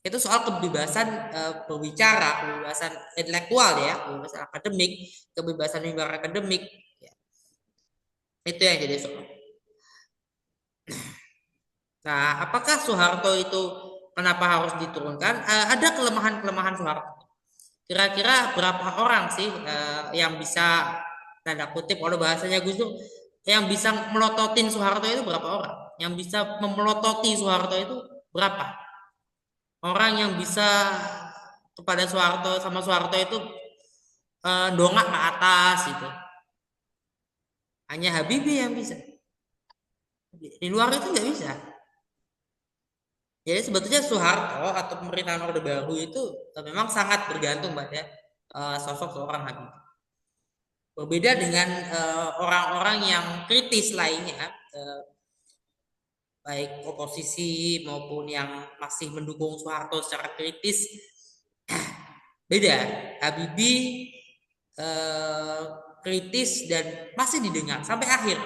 itu soal kebebasan berbicara, kebebasan intelektual ya, kebebasan akademik, kebebasan mimbar akademik. Ya. Itu yang jadi soal. Nah, apakah Soeharto itu kenapa harus diturunkan? Ada kelemahan-kelemahan Soeharto. Kira-kira berapa orang sih yang bisa, tanda kutip kalau bahasanya Gus Dur, yang bisa melototin Soeharto itu berapa orang? Yang bisa memelototi Soeharto itu berapa? Orang yang bisa kepada Soeharto sama Soeharto itu dongak ke atas gitu. Hanya Habibie yang bisa. Di luar itu nggak bisa. Jadi sebetulnya Soeharto atau pemerintahan Orde Baru itu memang sangat bergantung pada sosok seorang Habibie. Berbeda dengan orang-orang yang kritis lainnya, baik oposisi maupun yang masih mendukung Soeharto secara kritis, beda. Habibie kritis dan masih didengar sampai akhir.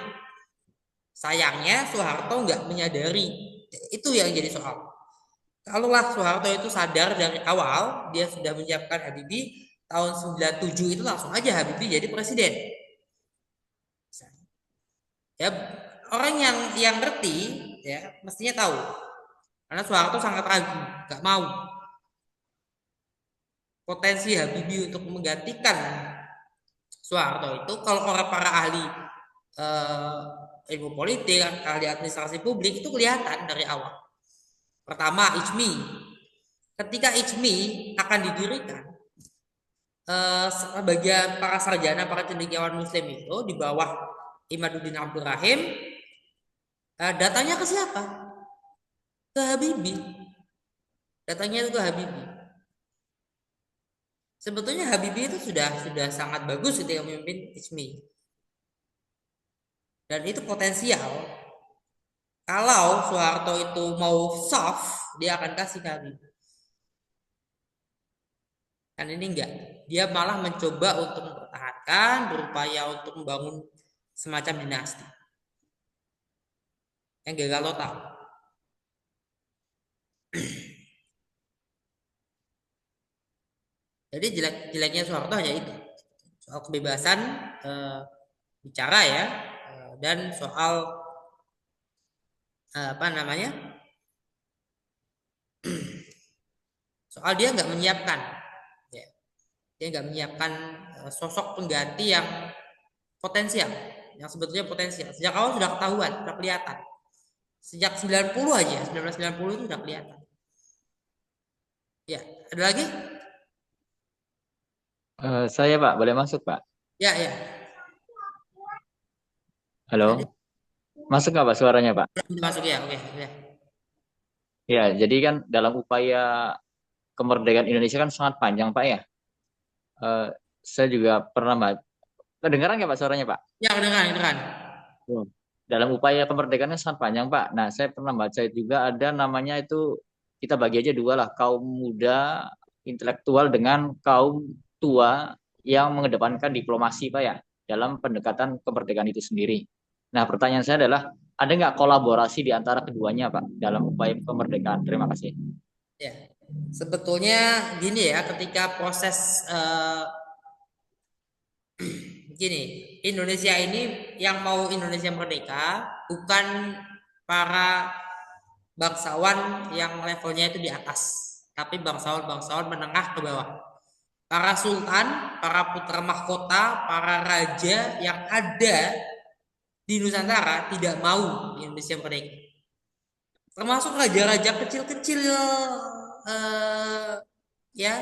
Sayangnya Soeharto nggak menyadari, itu yang jadi soal. Kalaulah Soeharto itu sadar dari awal, dia sudah menyiapkan Habibie, tahun 97 itu langsung aja Habibie jadi presiden. Ya, orang yang ngerti ya mestinya tahu. Karena Soeharto sangat ragu, nggak mau. Potensi Habibie untuk menggantikan Soeharto itu, kalau orang para ahli ilmu politik, ahli administrasi publik itu kelihatan dari awal. Pertama, ICMI. Ketika ICMI akan didirikan, sebagian para sarjana, para cendekiawan Muslim itu di bawah Imaduddin Abdul Rahim, datanya ke siapa? Ke Habibie. Datanya itu ke Habibie. Sebetulnya Habibie itu sudah sangat bagus ketika memimpin ICMI. Dan itu potensial. Kalau Soeharto itu mau soft, dia akan kasih ke Habibie. Kan ini enggak. Dia malah mencoba untuk mempertahankan, berupaya untuk membangun semacam dinasti. Yang gagal total. Jadi jeleknya Soeharto hanya itu. Soal kebebasan bicara ya, dan soal apa namanya, soal dia nggak menyiapkan, ya. Dia nggak menyiapkan sosok pengganti yang potensial, yang sebetulnya potensial. Sejak awal sudah ketahuan, sudah kelihatan. Sejak 90 aja, 1990 itu sudah kelihatan. Ya, ada lagi? Saya Pak, boleh masuk Pak? Ya, ya. Halo, masuk nggak Pak suaranya Pak? Masuk ya, oke. Ya. Ya, jadi kan dalam upaya kemerdekaan Indonesia kan sangat panjang Pak ya. Saya juga pernah Pak. Kedengaran nggak Pak suaranya Pak? Ya, kedengaran. Dalam upaya kemerdekaannya sangat panjang Pak. Nah, saya pernah baca juga ada namanya itu, kita bagi aja dua lah, kaum muda intelektual dengan kaum tua yang mengedepankan diplomasi Pak ya, dalam pendekatan kemerdekaan itu sendiri. Nah, pertanyaan saya adalah, ada nggak kolaborasi di antara keduanya Pak dalam upaya kemerdekaan? Terima kasih. Ya, sebetulnya gini ya, ketika proses gini, Indonesia ini yang mau Indonesia merdeka bukan para bangsawan yang levelnya itu di atas, tapi bangsawan-bangsawan menengah ke bawah. Para sultan, para putra mahkota, para raja yang ada di Nusantara tidak mau Indonesia merdeka. Termasuk raja-raja kecil-kecil, ya,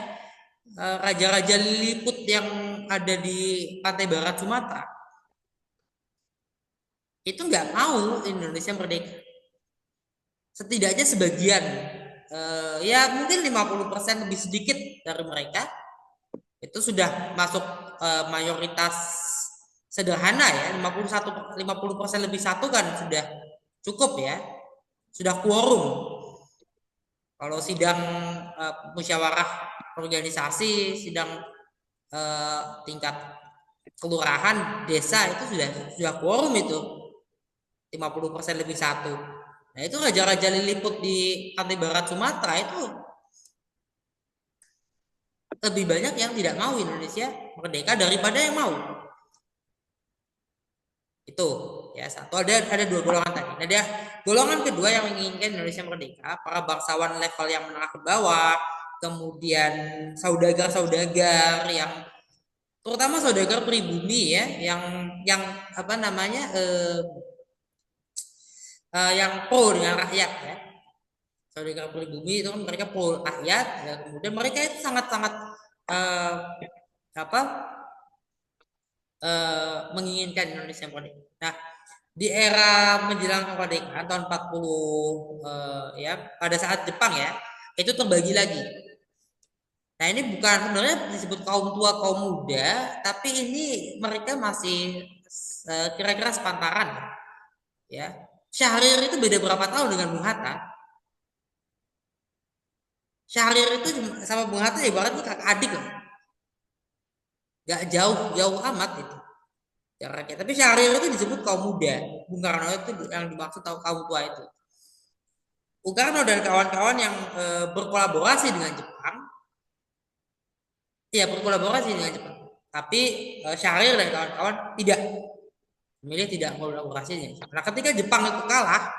raja-raja Lilliput yang ada di pantai barat Sumatera itu nggak mau Indonesia merdeka. Setidaknya sebagian, ya mungkin 50% lebih sedikit dari mereka itu sudah masuk mayoritas sederhana ya, 50% lebih satu kan sudah cukup ya, sudah quorum. Kalau sidang musyawarah organisasi, sidang tingkat kelurahan, desa itu sudah quorum itu 50% lebih satu. Nah itu raja-raja Lilliput di pantai barat Sumatera itu lebih banyak yang tidak mau Indonesia merdeka daripada yang mau. Itu ya, satu. Ada dua golongan tadi. Ada golongan kedua yang menginginkan Indonesia merdeka, para bangsawan level yang menengah ke bawah, kemudian saudagar-saudagar yang terutama saudagar pribumi ya, yang apa namanya, yang pro dengan rakyat ya. Saudagar pribumi itu kan mereka pro rakyat ya, kemudian mereka itu sangat-sangat menginginkan Indonesia merdeka. Nah, di era menjelang kemerdekaan tahun 40 ya, pada saat Jepang ya, itu terbagi lagi. Nah, ini bukan sebenarnya disebut kaum tua, kaum muda, tapi ini mereka masih kira-kira sepantaran ya. Syahrir itu beda berapa tahun dengan Bung Hatta. Syahrir itu sama Bung Hatta ibaratnya kakak adik lah. Gak jauh amat itu jaraknya. Tapi Syahrir itu disebut kaum muda. Bung Karno itu yang dimaksud kaum tua itu. Bung Karno dan kawan-kawan yang berkolaborasi dengan Jepang, ya berkolaborasi dengan Jepang. Tapi Syahrir dan kawan-kawan tidak memilih tidak kolaborasi dengan Jepang. Nah, ketika Jepang itu kalah,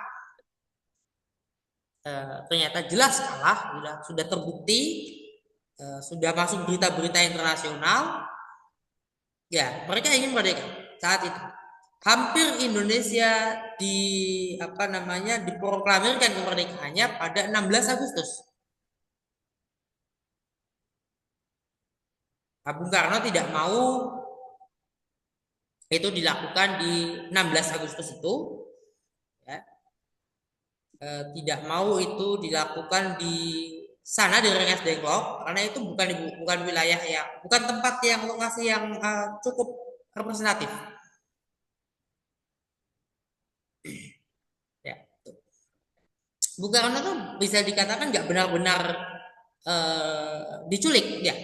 ternyata jelas kalah, sudah terbukti, sudah masuk berita-berita internasional. Ya, mereka ingin merdeka saat itu. Hampir Indonesia diproklamirkan kemerdekaannya pada 16 Agustus. Bung Karno tidak mau itu dilakukan di 16 Agustus itu, ya. Tidak mau itu dilakukan di sana di Rengas Dengklok karena itu bukan wilayah yang, bukan tempat yang lokasi yang cukup representatif. Ya, Bung Karno tuh bisa dikatakan nggak benar-benar diculik ya.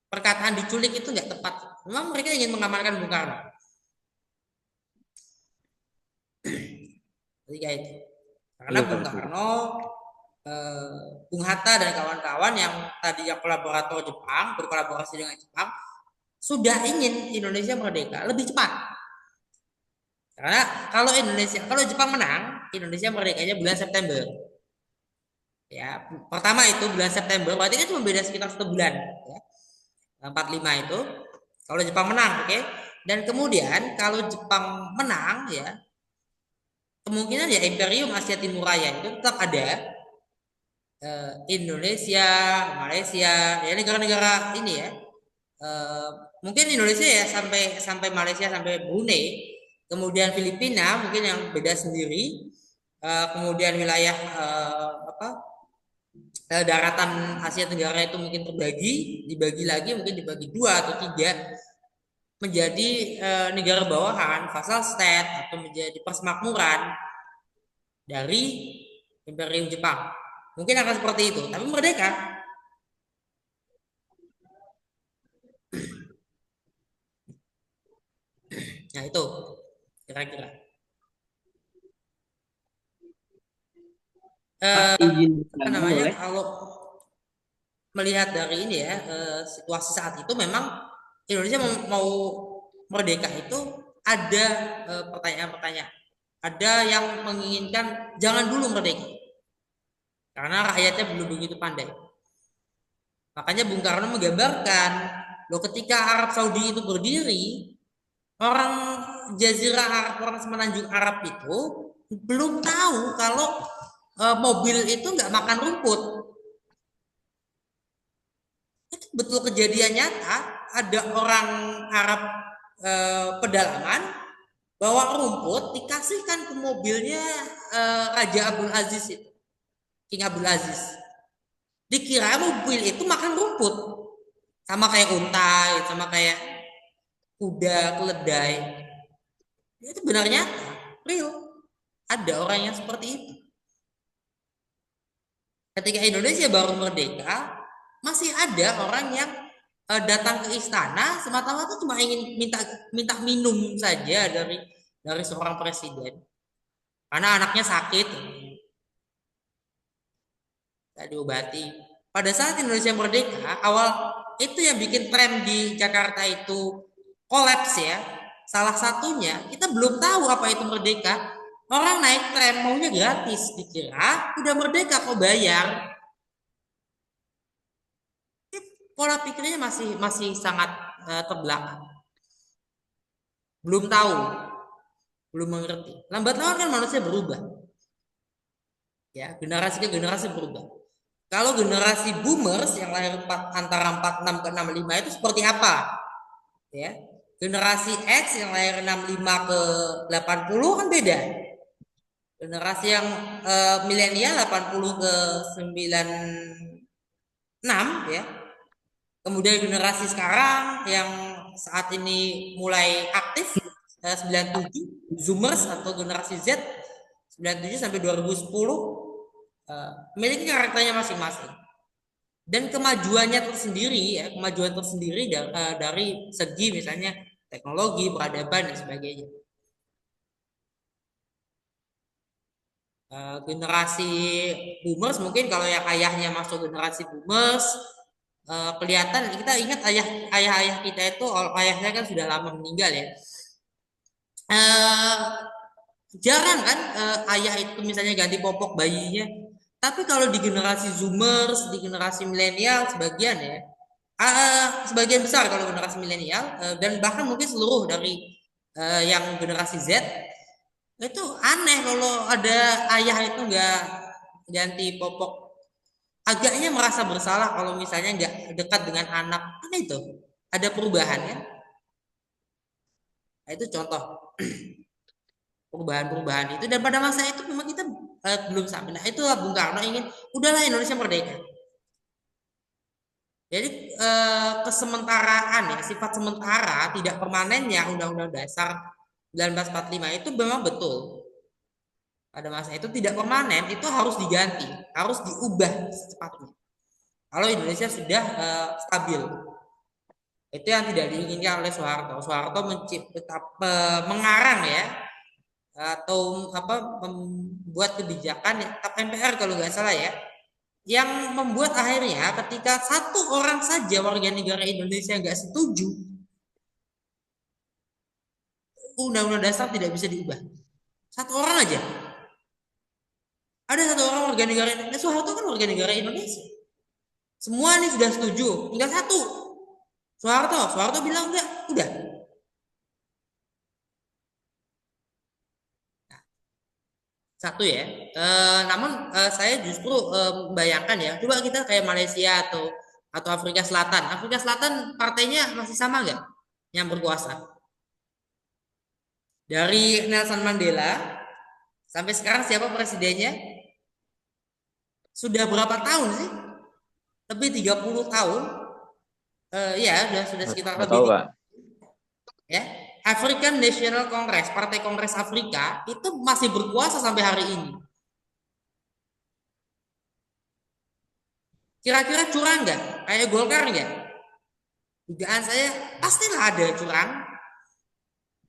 Perkataan diculik itu nggak tepat. Memang mereka ingin mengamankan Bung Karno. Ketika itu, karena Bung Karno, Bung Hatta dan kawan-kawan yang tadinya kolaborator Jepang, berkolaborasi dengan Jepang, sudah ingin Indonesia merdeka lebih cepat. Karena kalau Jepang menang, Indonesia merdekanya bulan September. Ya, pertama itu bulan September, berarti kan cuma beda sekitar 1 bulan. Ya. 45 itu. Kalau Jepang menang, oke. Dan kemudian kalau Jepang menang, ya, kemungkinan ya Imperium Asia Timur Raya itu tetap ada. Indonesia, Malaysia, ya negara-negara ini ya. Mungkin Indonesia ya sampai Malaysia sampai Brunei, kemudian Filipina mungkin yang beda sendiri, kemudian wilayah daratan Asia Tenggara itu mungkin dibagi lagi mungkin dibagi 2 atau 3 menjadi negara bawahan, vassal state atau menjadi persemakmuran dari Imperium Jepang. Mungkin akan seperti itu, tapi merdeka. Nah itu kira-kira. Apa namanya? Kalau melihat dari ini ya situasi saat itu memang Indonesia mau merdeka itu ada pertanyaan-pertanyaan. Ada yang menginginkan jangan dulu merdeka karena rakyatnya belum begitu pandai. Makanya Bung Karno menggambarkan, loh ketika Arab Saudi itu berdiri, orang Jazirah Arab, orang semenanjung Arab itu belum tahu kalau mobil itu nggak makan rumput. Itu betul kejadian nyata. Ada orang Arab pedalaman bawa rumput dikasihkan ke mobilnya Raja Abdul Aziz itu, King Abdul Aziz. Dikira mobil itu makan rumput, sama kayak unta, sama kayak kuda, keledai. Itu benar nyata, real. Ada orang yang seperti itu. Ketika Indonesia baru merdeka, masih ada orang yang datang ke istana semata-mata cuma ingin minta minum saja dari seorang presiden karena anaknya sakit, tidak diobati. Pada saat Indonesia merdeka awal itu yang bikin tram di Jakarta itu kolaps ya. Salah satunya kita belum tahu apa itu merdeka. Orang naik tram maunya gratis, dikira udah merdeka kok bayar. Pola pikirnya masih sangat terbelakang. Belum tahu, belum mengerti. Lambat laun kan manusia berubah. Ya, generasi ke generasi berubah. Kalau generasi boomers yang lahir antara 46 ke 65 itu seperti apa? Ya. Generasi X yang lahir 65 ke 80 kan beda. Generasi yang milenial 80 ke 96 ya. Kemudian generasi sekarang yang saat ini mulai aktif 97 Zoomers atau generasi Z 97 sampai 2010 memiliki karakternya masing-masing dan kemajuannya tersendiri ya, kemajuan tersendiri dari segi misalnya teknologi, peradaban dan sebagainya. Generasi boomers mungkin kalau yang ayahnya masuk generasi boomers kelihatan, kita ingat ayah kita itu, ayahnya kan sudah lama meninggal ya. Jarang kan ayah itu misalnya ganti popok bayinya. Tapi kalau di generasi Zoomers, di generasi milenial sebagian ya, sebagian besar kalau generasi milenial dan bahkan mungkin seluruh dari yang generasi Z itu aneh kalau ada ayah itu nggak ganti popok. Agaknya merasa bersalah kalau misalnya nggak dekat dengan anak, kan itu ada perubahan ya. Nah, itu contoh perubahan-perubahan itu, dan pada masa itu memang kita belum sampai. Nah itulah Bung Karno ingin, udahlah Indonesia merdeka. Jadi kesementaraan ya, sifat sementara tidak permanennya Undang-Undang Dasar 1945 itu memang betul. Pada masa itu tidak permanen, itu harus diganti, harus diubah secepatnya. Kalau Indonesia sudah stabil, itu yang tidak diinginkan oleh Soeharto. Soeharto mengarang ya, atau membuat kebijakan TAP MPR kalau nggak salah ya, yang membuat akhirnya ketika satu orang saja warga negara Indonesia nggak setuju, Undang-Undang Dasar tidak bisa diubah. Satu orang aja. Ada satu orang warga negara Indonesia, Soeharto kan warga negara Indonesia. Semua nih sudah setuju, tinggal satu. Soeharto bilang enggak, udah. Satu ya. Namun saya justru membayangkan ya, coba kita kayak Malaysia atau Afrika Selatan. Afrika Selatan partainya masih sama nggak yang berkuasa? Dari Nelson Mandela sampai sekarang siapa presidennya? Sudah berapa tahun sih? Lebih 30 tahun. Ya, sudah sekitar Nggak lebih tahu, Pak. ya. African National Congress, Partai Kongres Afrika itu masih berkuasa sampai hari ini. Kira-kira curang nggak? Kayak Golkar nggak? Dugaan saya pastilah ada curang.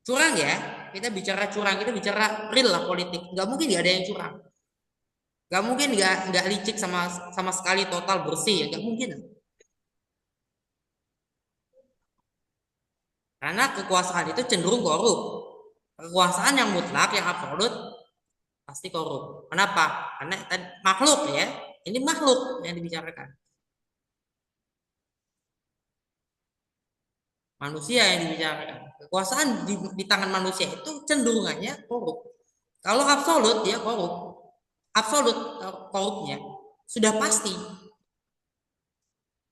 Curang ya, kita bicara curang, kita bicara real lah politik. Nggak mungkin nggak ada yang curang. Nggak mungkin nggak licik sama sekali total bersih ya, nggak mungkin. Karena kekuasaan itu cenderung korup. Kekuasaan yang mutlak, yang absolut pasti korup. Kenapa? Karena makhluk ya. Ini makhluk yang dibicarakan. Manusia yang dibicarakan. Kekuasaan di tangan manusia itu cenderungannya korup. Kalau absolut ya korup. Absolut korupnya sudah pasti.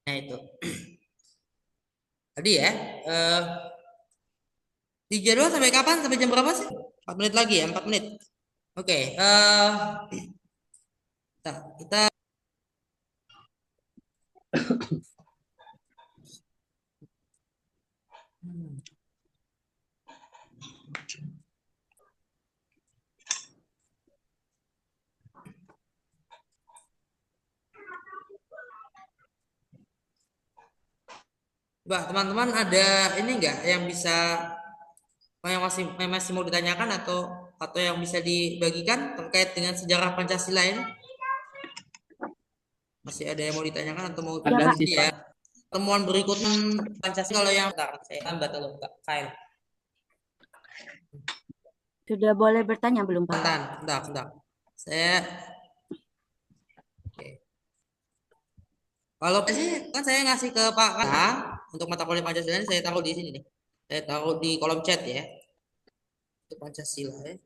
Nah itu. Tadi ya. Di jadwal sampai kapan? Sampai jam berapa sih? 4 menit lagi ya, 4 menit. Oke, kita Mbak, teman-teman ada ini enggak yang bisa yang masih mau ditanyakan atau yang bisa dibagikan terkait dengan sejarah Pancasila ini? Masih ada yang mau ditanyakan atau mau Ada sih ya? Temuan berikutnya Pancasila kalau yang saya tambah dulu Kak file. Sudah boleh bertanya belum, Pak? Bentar. Saya Oke. Kalau sih kan saya ngasih ke Pak Kana untuk mata kuliah Pancasila ini saya taruh di sini nih. Saya taruh di kolom chat ya. Untuk Pancasila ya.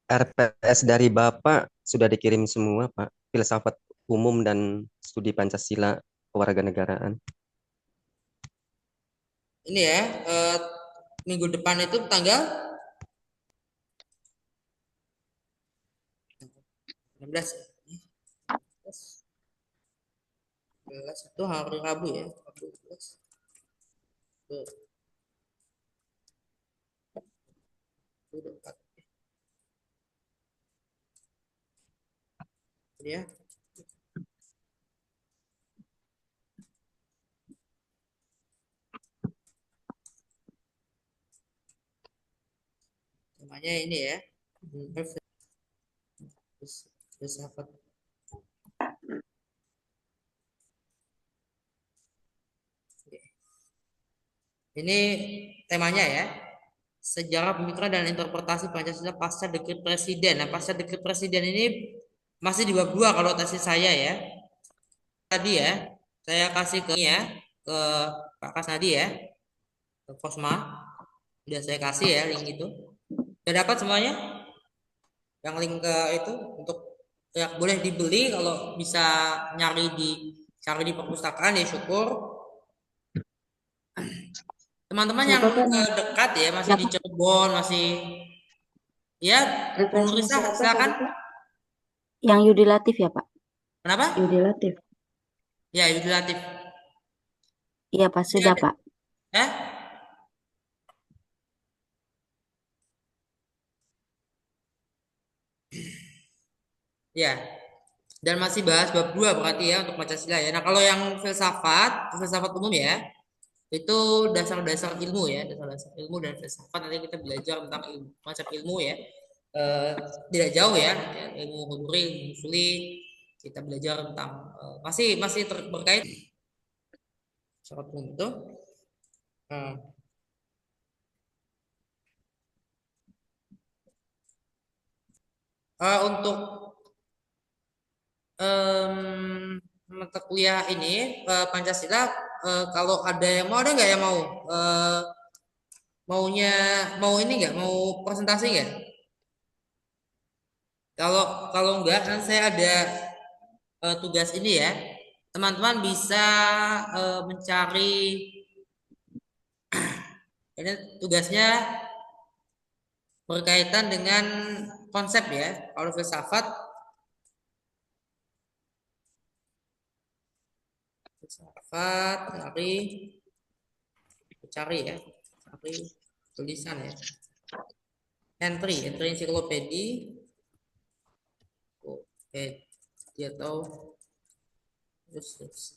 RPS dari Bapak sudah dikirim semua, Pak. Filsafat umum dan studi Pancasila kewarganegaraan. Ini ya, minggu depan itu tanggal 16 ya. 11 itu hari Rabu ya. Rabu 11. Tuh. Ya. Namanya ini ya. Filsafat. Ini temanya ya. Sejarah pemikiran dan interpretasi Pancasila pasca dekret presiden. Nah, pasca dekret presiden ini masih di bab 2 kalau tesis saya ya. Tadi ya, saya kasih ke Pak Kasnadi ya. Ke Kosma. Udah saya kasih ya link itu. Udah dapat semuanya? Yang link ke itu untuk ya boleh dibeli kalau bisa cari di perpustakaan ya syukur. Teman-teman yang dekat ya masih di Cirebon masih ya penulisnya silakan. Yang Yudi Latif ya, Pak? Kenapa? Yudi Latif. Ya, Yudi Latif. Iya, Pak, sudah, Pak. Ya. Dan masih bahas bab 2 berarti ya untuk Pancasila ya. Nah, kalau yang filsafat umum ya, itu dasar-dasar ilmu ya, dasar-dasar ilmu dan filsafat nanti kita belajar tentang macam ilmu ya. Tidak jauh ya, ilmu huduri, ilmu usuli, kita belajar tentang masih berkait syarat umum itu. Untuk mata kuliah ini Pancasila, kalau ada yang mau, ada nggak yang mau maunya mau ini nggak, mau presentasi nggak? Kalau kalau enggak, kan saya ada tugas ini ya. Teman-teman bisa mencari, ini tugasnya berkaitan dengan konsep ya. Kalau filsafat cari cari ya, cari tulisan ya. Entry ensiklopedia, atau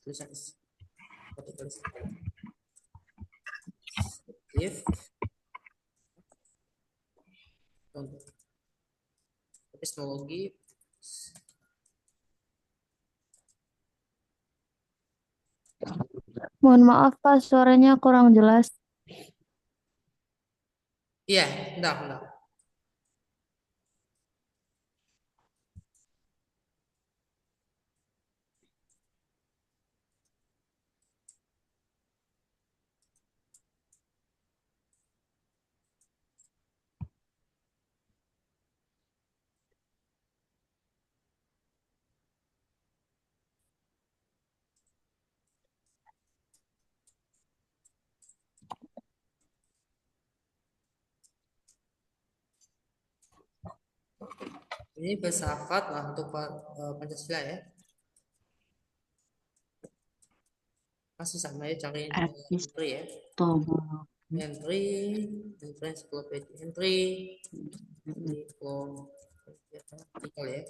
tulisan epistemologi. Mohon maaf Pak, suaranya kurang jelas. Iya, bentar. Ini filsafat lah untuk Pancasila ya. Masih sama ya, cari entry ya. Entry ensiklopedia, entry artikel ya.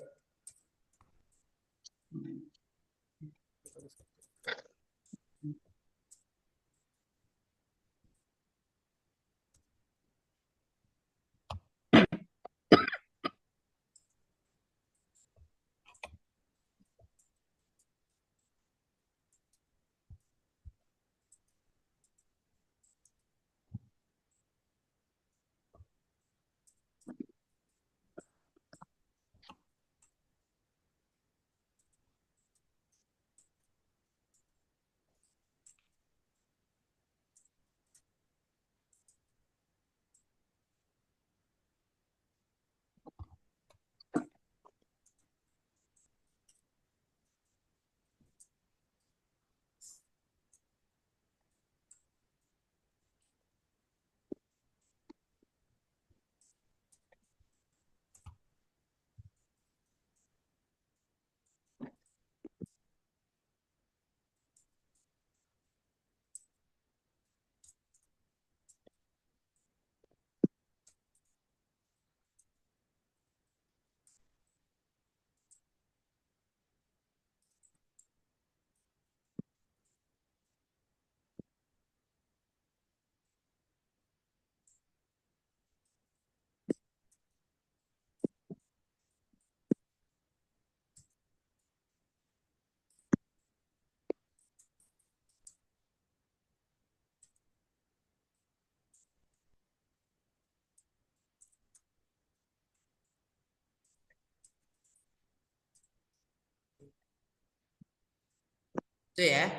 Itu ya.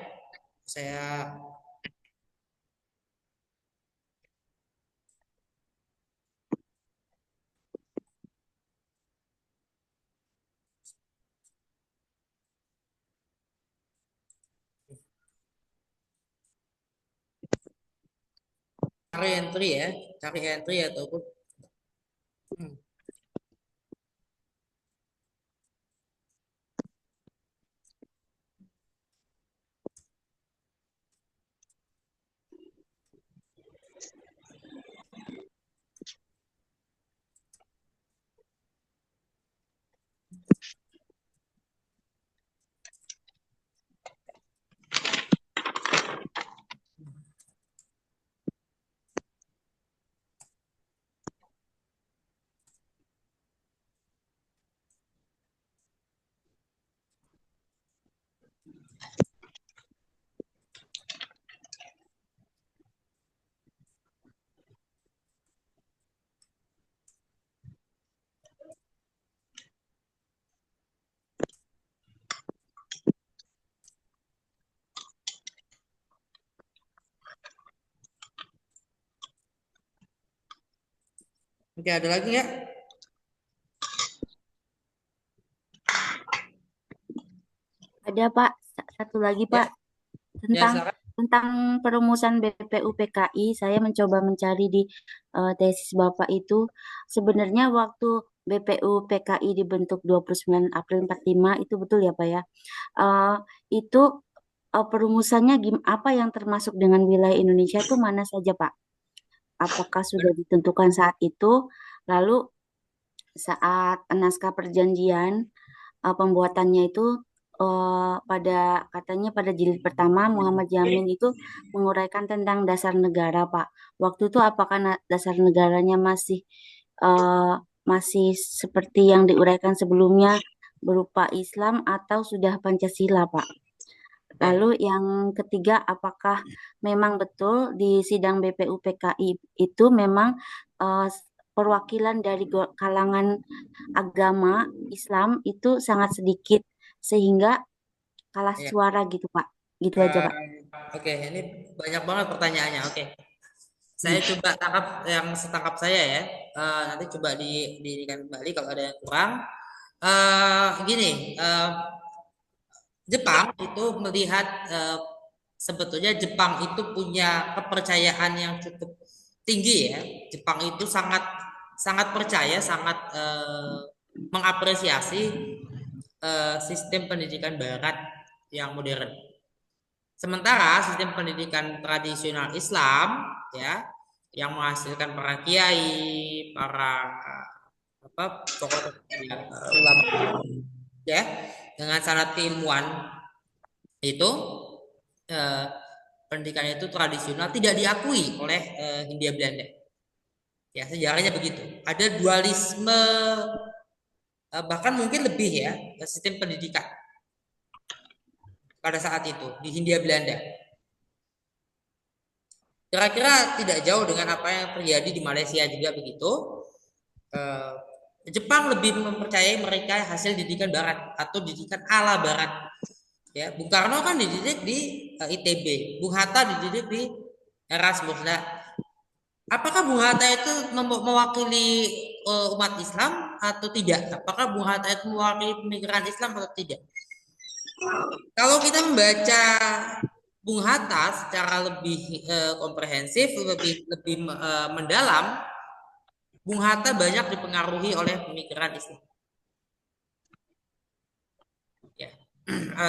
Saya cari entry ya, cari entry ataupun Oke, ada lagi nggak? Ada Pak, satu lagi Ya. Pak, tentang silakan. tentang perumusan BPU PKI. Saya mencoba mencari di tesis Bapak itu sebenarnya waktu BPU PKI dibentuk 29 April 45 itu betul ya Pak ya. Itu perumusannya apa yang termasuk dengan wilayah Indonesia itu mana saja Pak? Apakah sudah ditentukan saat itu? Lalu saat naskah perjanjian pembuatannya itu pada jilid pertama Muhammad Yamin itu menguraikan tentang dasar negara Pak. Waktu itu apakah dasar negaranya masih seperti yang diuraikan sebelumnya berupa Islam atau sudah Pancasila Pak? Lalu yang ketiga, apakah memang betul di sidang BPU PKI itu memang perwakilan dari kalangan agama Islam itu sangat sedikit sehingga kalah Ya. suara gitu Pak. Gitu aja Pak. Oke, ini banyak banget pertanyaannya. Oke, saya coba tangkap yang setangkap saya ya. Nanti coba didirikan kembali kalau ada yang kurang. Gini, Jepang itu melihat sebetulnya Jepang itu punya kepercayaan yang cukup tinggi ya. Jepang itu sangat percaya, sangat mengapresiasi sistem pendidikan Barat yang modern. Sementara sistem pendidikan tradisional Islam ya yang menghasilkan para kiai, para tokoh ulama ya dengan sanad keilmuan itu pendidikan itu tradisional tidak diakui oleh Hindia Belanda. Ya, sejarahnya begitu. Ada dualisme bahkan mungkin lebih ya sistem pendidikan pada saat itu di Hindia Belanda. Kira-kira tidak jauh dengan apa yang terjadi di Malaysia juga begitu. Jepang lebih mempercayai mereka hasil didikan Barat atau didikan ala Barat. Ya, Bung Karno kan dididik di ITB, Bung Hatta dididik di Erasmus. Nah, apakah Bung Hatta itu mewakili umat Islam atau tidak? Apakah Bung Hatta itu mewakili pemikiran Islam atau tidak? Kalau kita membaca Bung Hatta secara lebih komprehensif, lebih mendalam, Bung Hatta banyak dipengaruhi oleh pemikiran Islam. Ya.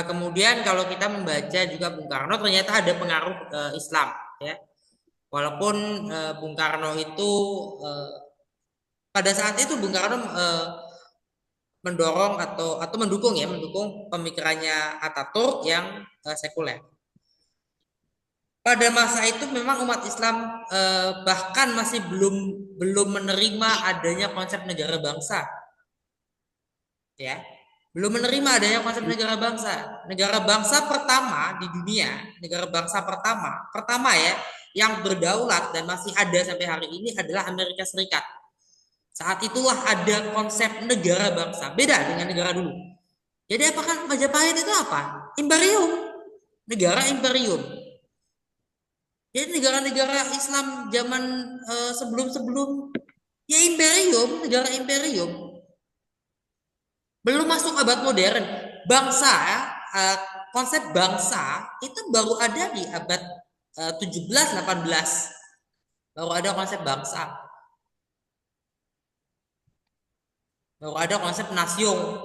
Kemudian kalau kita membaca juga Bung Karno, ternyata ada pengaruh Islam. Ya. Walaupun Bung Karno itu pada saat itu Bung Karno mendorong atau mendukung pemikirannya Ataturk yang sekuler. Pada masa itu memang umat Islam bahkan masih belum menerima adanya konsep negara bangsa. Ya, belum menerima adanya konsep negara bangsa. Negara bangsa pertama di dunia, negara bangsa pertama ya yang berdaulat dan masih ada sampai hari ini adalah Amerika Serikat. Saat itulah ada konsep negara bangsa, beda dengan negara dulu. Jadi apakah Majapahit itu apa? Imperium, negara imperium. Jadi negara-negara Islam zaman sebelum ya imperium, negara imperium. Belum masuk abad modern. Bangsa, konsep bangsa itu baru ada di abad 17-18. Baru ada konsep bangsa. Baru ada konsep nasion.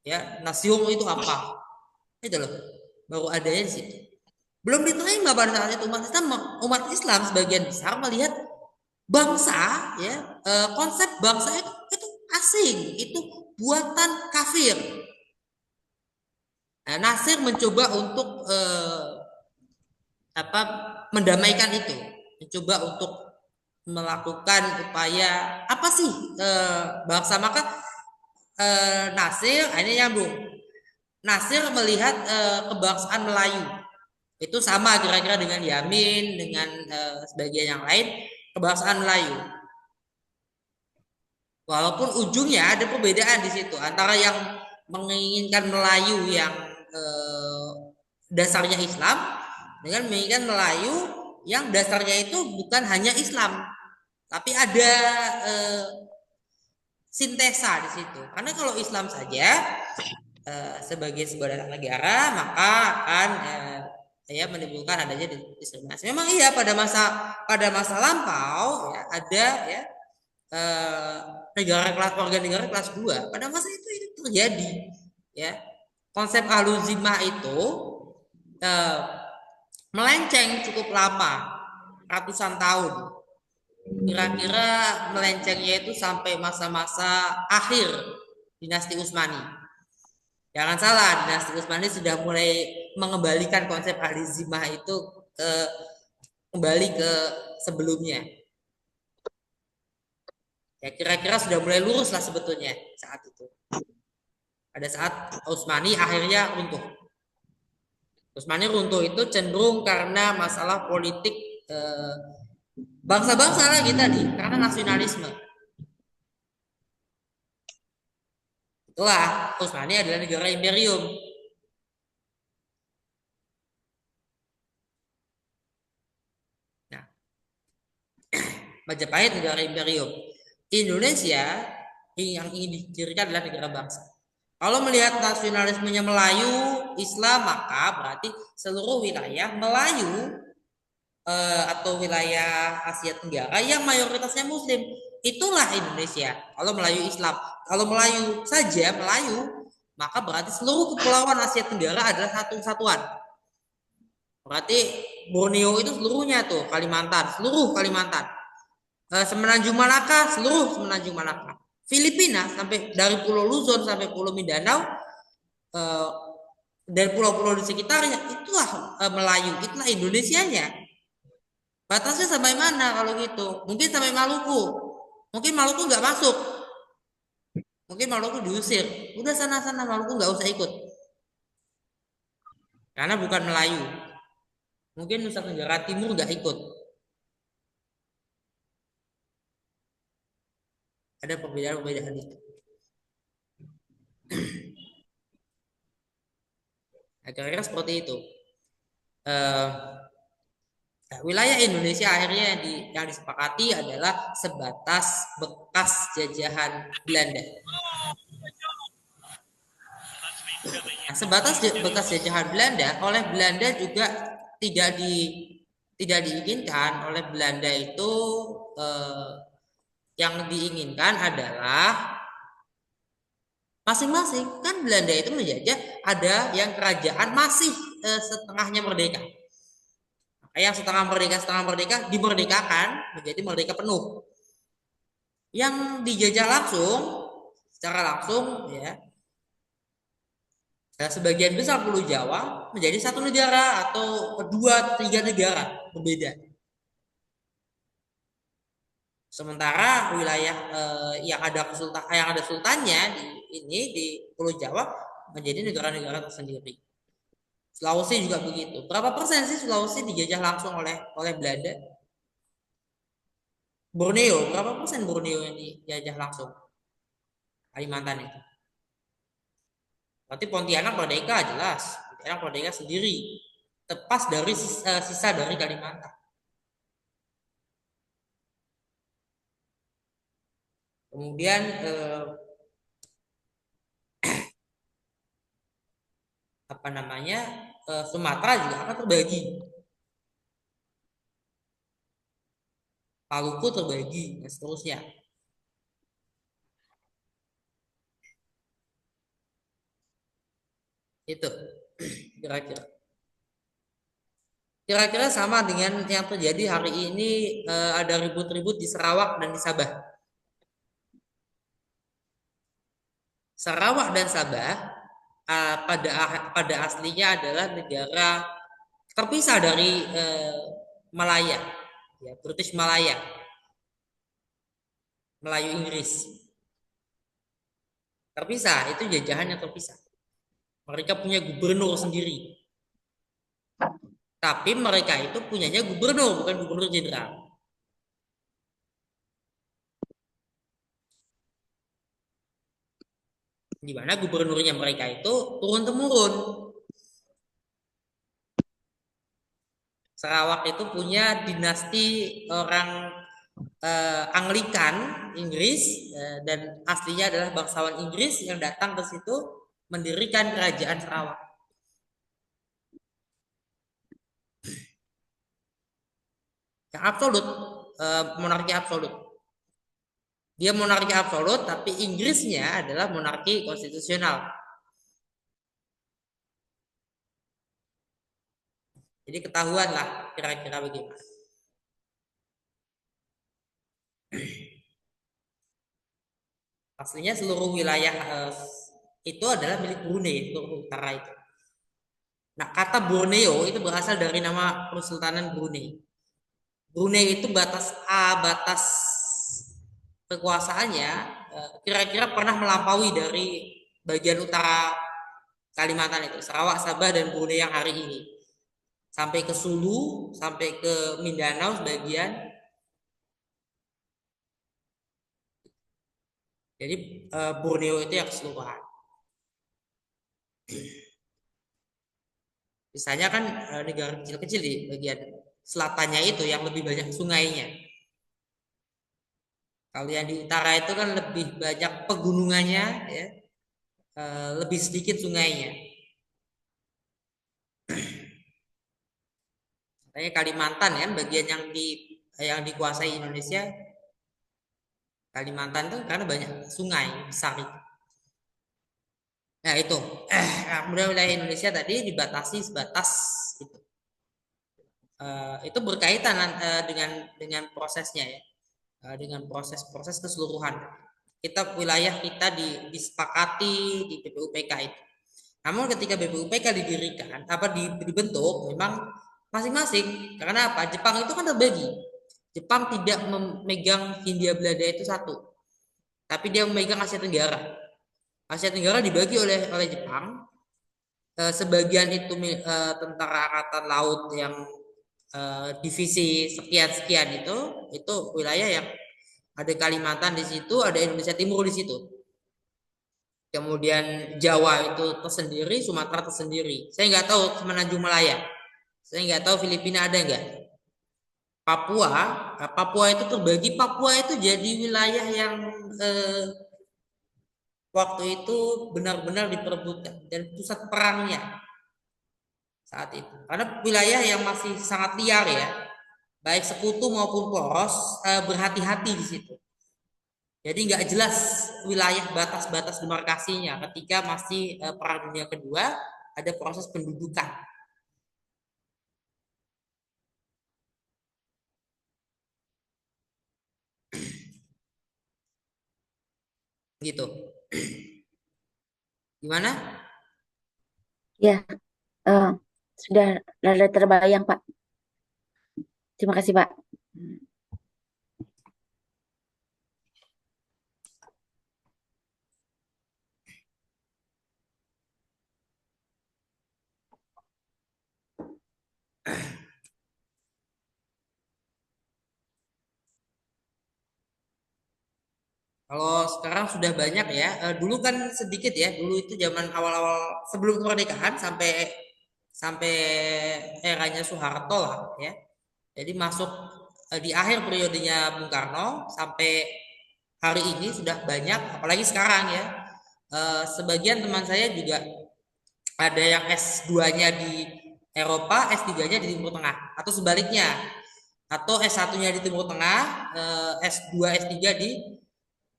Ya, nasion itu apa? Itu loh. Baru adanya di situ. Belum diterima pada saat itu umat Islam sebagian besar melihat bangsa ya konsep bangsa itu asing, itu buatan kafir. Nah, Nasir mencoba untuk mendamaikan itu, mencoba untuk melakukan upaya apa sih bangsa. Maka Nasir ini nyambung. Nasir melihat kebangsaan Melayu itu sama kira-kira dengan Yamin, dengan sebagian yang lain, kebangsaan Melayu. Walaupun ujungnya ada perbedaan di situ antara yang menginginkan Melayu yang dasarnya Islam dengan menginginkan Melayu yang dasarnya itu bukan hanya Islam, tapi ada sintesa di situ. Karena kalau Islam saja sebagai sebuah negara maka akan ya menimbulkan adanya diskriminasi. Memang iya pada masa lampau ya ada ya warga negara kelas 2 pada masa itu terjadi ya. Konsep ahlul zimmah itu melenceng cukup lama, ratusan tahun. Kira-kira melencengnya itu sampai masa-masa akhir dinasti Utsmani. Jangan salah, dinasti Utsmani sudah mulai mengembalikan konsep ahlul zimmah itu kembali ke sebelumnya. Ya kira-kira sudah mulai lurus lah sebetulnya saat itu. Pada saat Utsmani akhirnya runtuh. Utsmani runtuh itu cenderung karena masalah politik bangsa-bangsa lagi tadi, karena nasionalisme. Itulah Utsmani adalah negara imperium. Nah, Majapahit negara imperium. Indonesia yang ingin didirikan adalah negara bangsa. Kalau melihat nasionalismenya Melayu, Islam, maka berarti seluruh wilayah Melayu atau wilayah Asia Tenggara yang mayoritasnya Muslim, itulah Indonesia. Kalau Melayu Islam, kalau Melayu saja Melayu, maka berarti seluruh kepulauan Asia Tenggara adalah satu kesatuan. Berarti Borneo itu seluruhnya tuh Kalimantan, seluruh Kalimantan. Semenanjung Malaka, seluruh Semenanjung Malaka. Filipina sampai dari Pulau Luzon sampai Pulau Mindanao dan pulau-pulau di sekitarnya itulah Melayu, itulah Indonesianya. Batasnya sampai mana kalau gitu? Mungkin sampai Maluku. Mungkin Maluku nggak masuk. Mungkin Maluku diusir. Udah sana-sana Maluku nggak usah ikut. Karena bukan Melayu. Mungkin Nusa Tenggara Timur nggak ikut. Ada perbedaan-perbedaan itu. Kira-kira seperti itu. Wilayah Indonesia akhirnya yang disepakati adalah sebatas bekas jajahan Belanda. Nah, sebatas bekas jajahan Belanda oleh Belanda juga tidak diinginkan oleh Belanda itu. Yang diinginkan adalah masing-masing kan Belanda itu menjajah, ada yang kerajaan masih setengahnya merdeka. Yang setengah merdeka dimerdekakan menjadi merdeka penuh. Yang dijajah langsung secara langsung ya sebagian besar Pulau Jawa menjadi satu negara atau 2-3 negara berbeda. Sementara wilayah yang ada sultannya di Pulau Jawa menjadi negara-negara tersendiri. Sulawesi juga begitu. Berapa persen sih Sulawesi dijajah langsung oleh Belanda? Borneo, berapa persen Borneo yang dijajah langsung? Kalimantan itu. Berarti Pontianak merdeka jelas. Pontianak merdeka sendiri. Tepas dari sisa dari Kalimantan. Kemudian Sumatera juga akan terbagi, Maluku terbagi dan seterusnya. Itu kira-kira sama dengan yang terjadi hari ini. Ada ribut-ribut di Sarawak dan di Sabah. Sarawak dan Sabah pada aslinya adalah negara terpisah dari Malaya, ya, British Malaya, Melayu Inggris. Terpisah, itu jajahannya terpisah. Mereka punya gubernur sendiri. Tapi mereka itu punyanya gubernur, bukan gubernur jenderal. Di mana gubernurnya mereka itu turun-temurun. Sarawak itu punya dinasti orang Anglikan Inggris dan aslinya adalah bangsawan Inggris yang datang ke situ mendirikan kerajaan Sarawak. Yang absolut, monarki absolut. Dia monarki absolut, tapi Inggrisnya adalah monarki konstitusional. Jadi ketahuan lah kira-kira bagaimana. Aslinya seluruh wilayah itu adalah milik Brunei, seluruh utara itu. Nah, kata Borneo itu berasal dari nama Kesultanan Brunei. Brunei itu batas kekuasaannya kira-kira pernah melampaui dari bagian utara Kalimantan itu, Sarawak, Sabah, dan Brunei yang hari ini. Sampai ke Sulu, sampai ke Mindanao sebagian. Jadi Borneo itu yang keseluruhan. Misalnya kan negara kecil-kecil di bagian selatannya itu yang lebih banyak sungainya. Kalau yang di utara itu kan lebih banyak pegunungannya, ya, lebih sedikit sungainya. Kayak Kalimantan kan bagian yang dikuasai Indonesia, Kalimantan tuh karena banyak sungai besar itu. Nah itu, kemudian wilayah Indonesia tadi dibatasi sebatas itu. Itu berkaitan dengan prosesnya ya, dengan proses keseluruhan. Wilayah kita disepakati di BPUPK itu. Namun ketika BPUPK didirikan, dibentuk, memang masing-masing. Karena apa? Jepang itu kan terbagi. Jepang tidak memegang Hindia Belanda itu satu, tapi dia memegang Asia Tenggara. Asia Tenggara dibagi oleh Jepang. Sebagian itu tentara angkatan laut yang divisi sekian itu wilayah yang ada Kalimantan di situ, ada Indonesia Timur di situ. Kemudian Jawa itu tersendiri, Sumatera tersendiri. Saya nggak tahu Semenanjung Malaya. Saya nggak tahu Filipina ada nggak. Papua itu terbagi. Papua itu jadi wilayah yang waktu itu benar-benar diperebutkan dan pusat perangnya saat itu. Karena wilayah yang masih sangat liar ya, baik sekutu maupun poros berhati-hati di situ. Jadi nggak jelas wilayah batas-batas demarkasinya ketika masih Perang Dunia Kedua ada proses pendudukan. Gitu. Gimana? Ya, sudah rada terbayang, Pak. Terima kasih, Pak. Kalau sekarang sudah banyak ya. Dulu kan sedikit ya. Dulu itu zaman awal-awal sebelum kemerdekaan sampai eranya Soeharto lah ya. Jadi masuk di akhir periodenya Bung Karno sampai hari ini sudah banyak. Apalagi sekarang ya. Sebagian teman saya juga ada yang S2-nya di Eropa, S3-nya di Timur Tengah atau sebaliknya. Atau S1-nya di Timur Tengah, S2, S3 di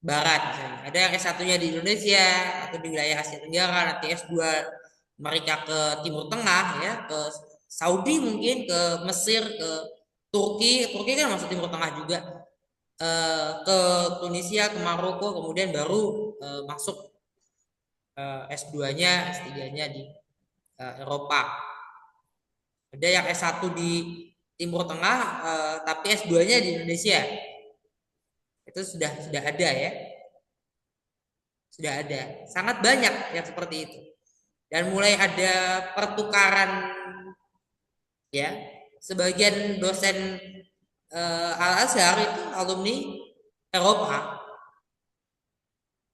Barat misalnya. Ada yang S1-nya di Indonesia atau di wilayah Asia Tenggara, nanti S2 mereka ke Timur Tengah ya, ke Saudi mungkin, ke Mesir, ke Turki kan masuk Timur Tengah juga, ke Tunisia, ke Maroko, kemudian baru masuk S2-nya, S3-nya di Eropa. Ada yang S1 di Timur Tengah tapi S2-nya di Indonesia. Itu sudah ada ya. Sudah ada. Sangat banyak yang seperti itu. Dan mulai ada pertukaran ya. Sebagian dosen Al-Azhar itu alumni Eropa.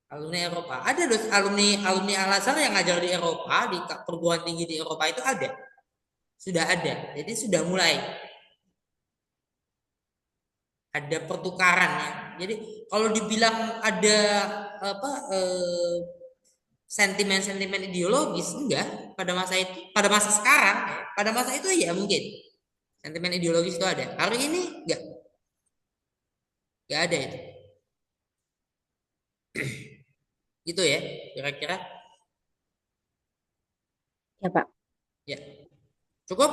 Ada alumni Al-Azhar yang ngajar di Eropa, di perguruan tinggi di Eropa itu ada. Sudah ada. Jadi sudah mulai. ada pertukaran ya. Jadi kalau dibilang ada apa sentimen-sentimen ideologis, enggak pada masa itu, pada masa sekarang ya. Pada masa itu ya mungkin sentimen ideologis itu ada. Hari ini enggak ada itu. Gitu ya kira-kira. Ya, Pak. Ya. Cukup?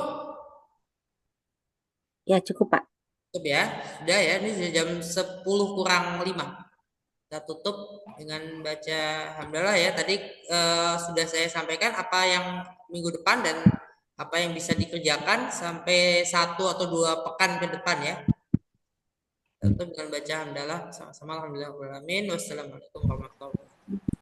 Ya, cukup, Pak. Cukup ya. Sudah ya, ini sudah jam 10:05. Kita tutup dengan baca hamdalah ya. Tadi sudah saya sampaikan apa yang minggu depan dan apa yang bisa dikerjakan sampai 1 atau 2 pekan ke depan ya. Tutup dengan baca hamdalah. Sama-sama alhamdulillah. Wassalamualaikum warahmatullahi wabarakatuh.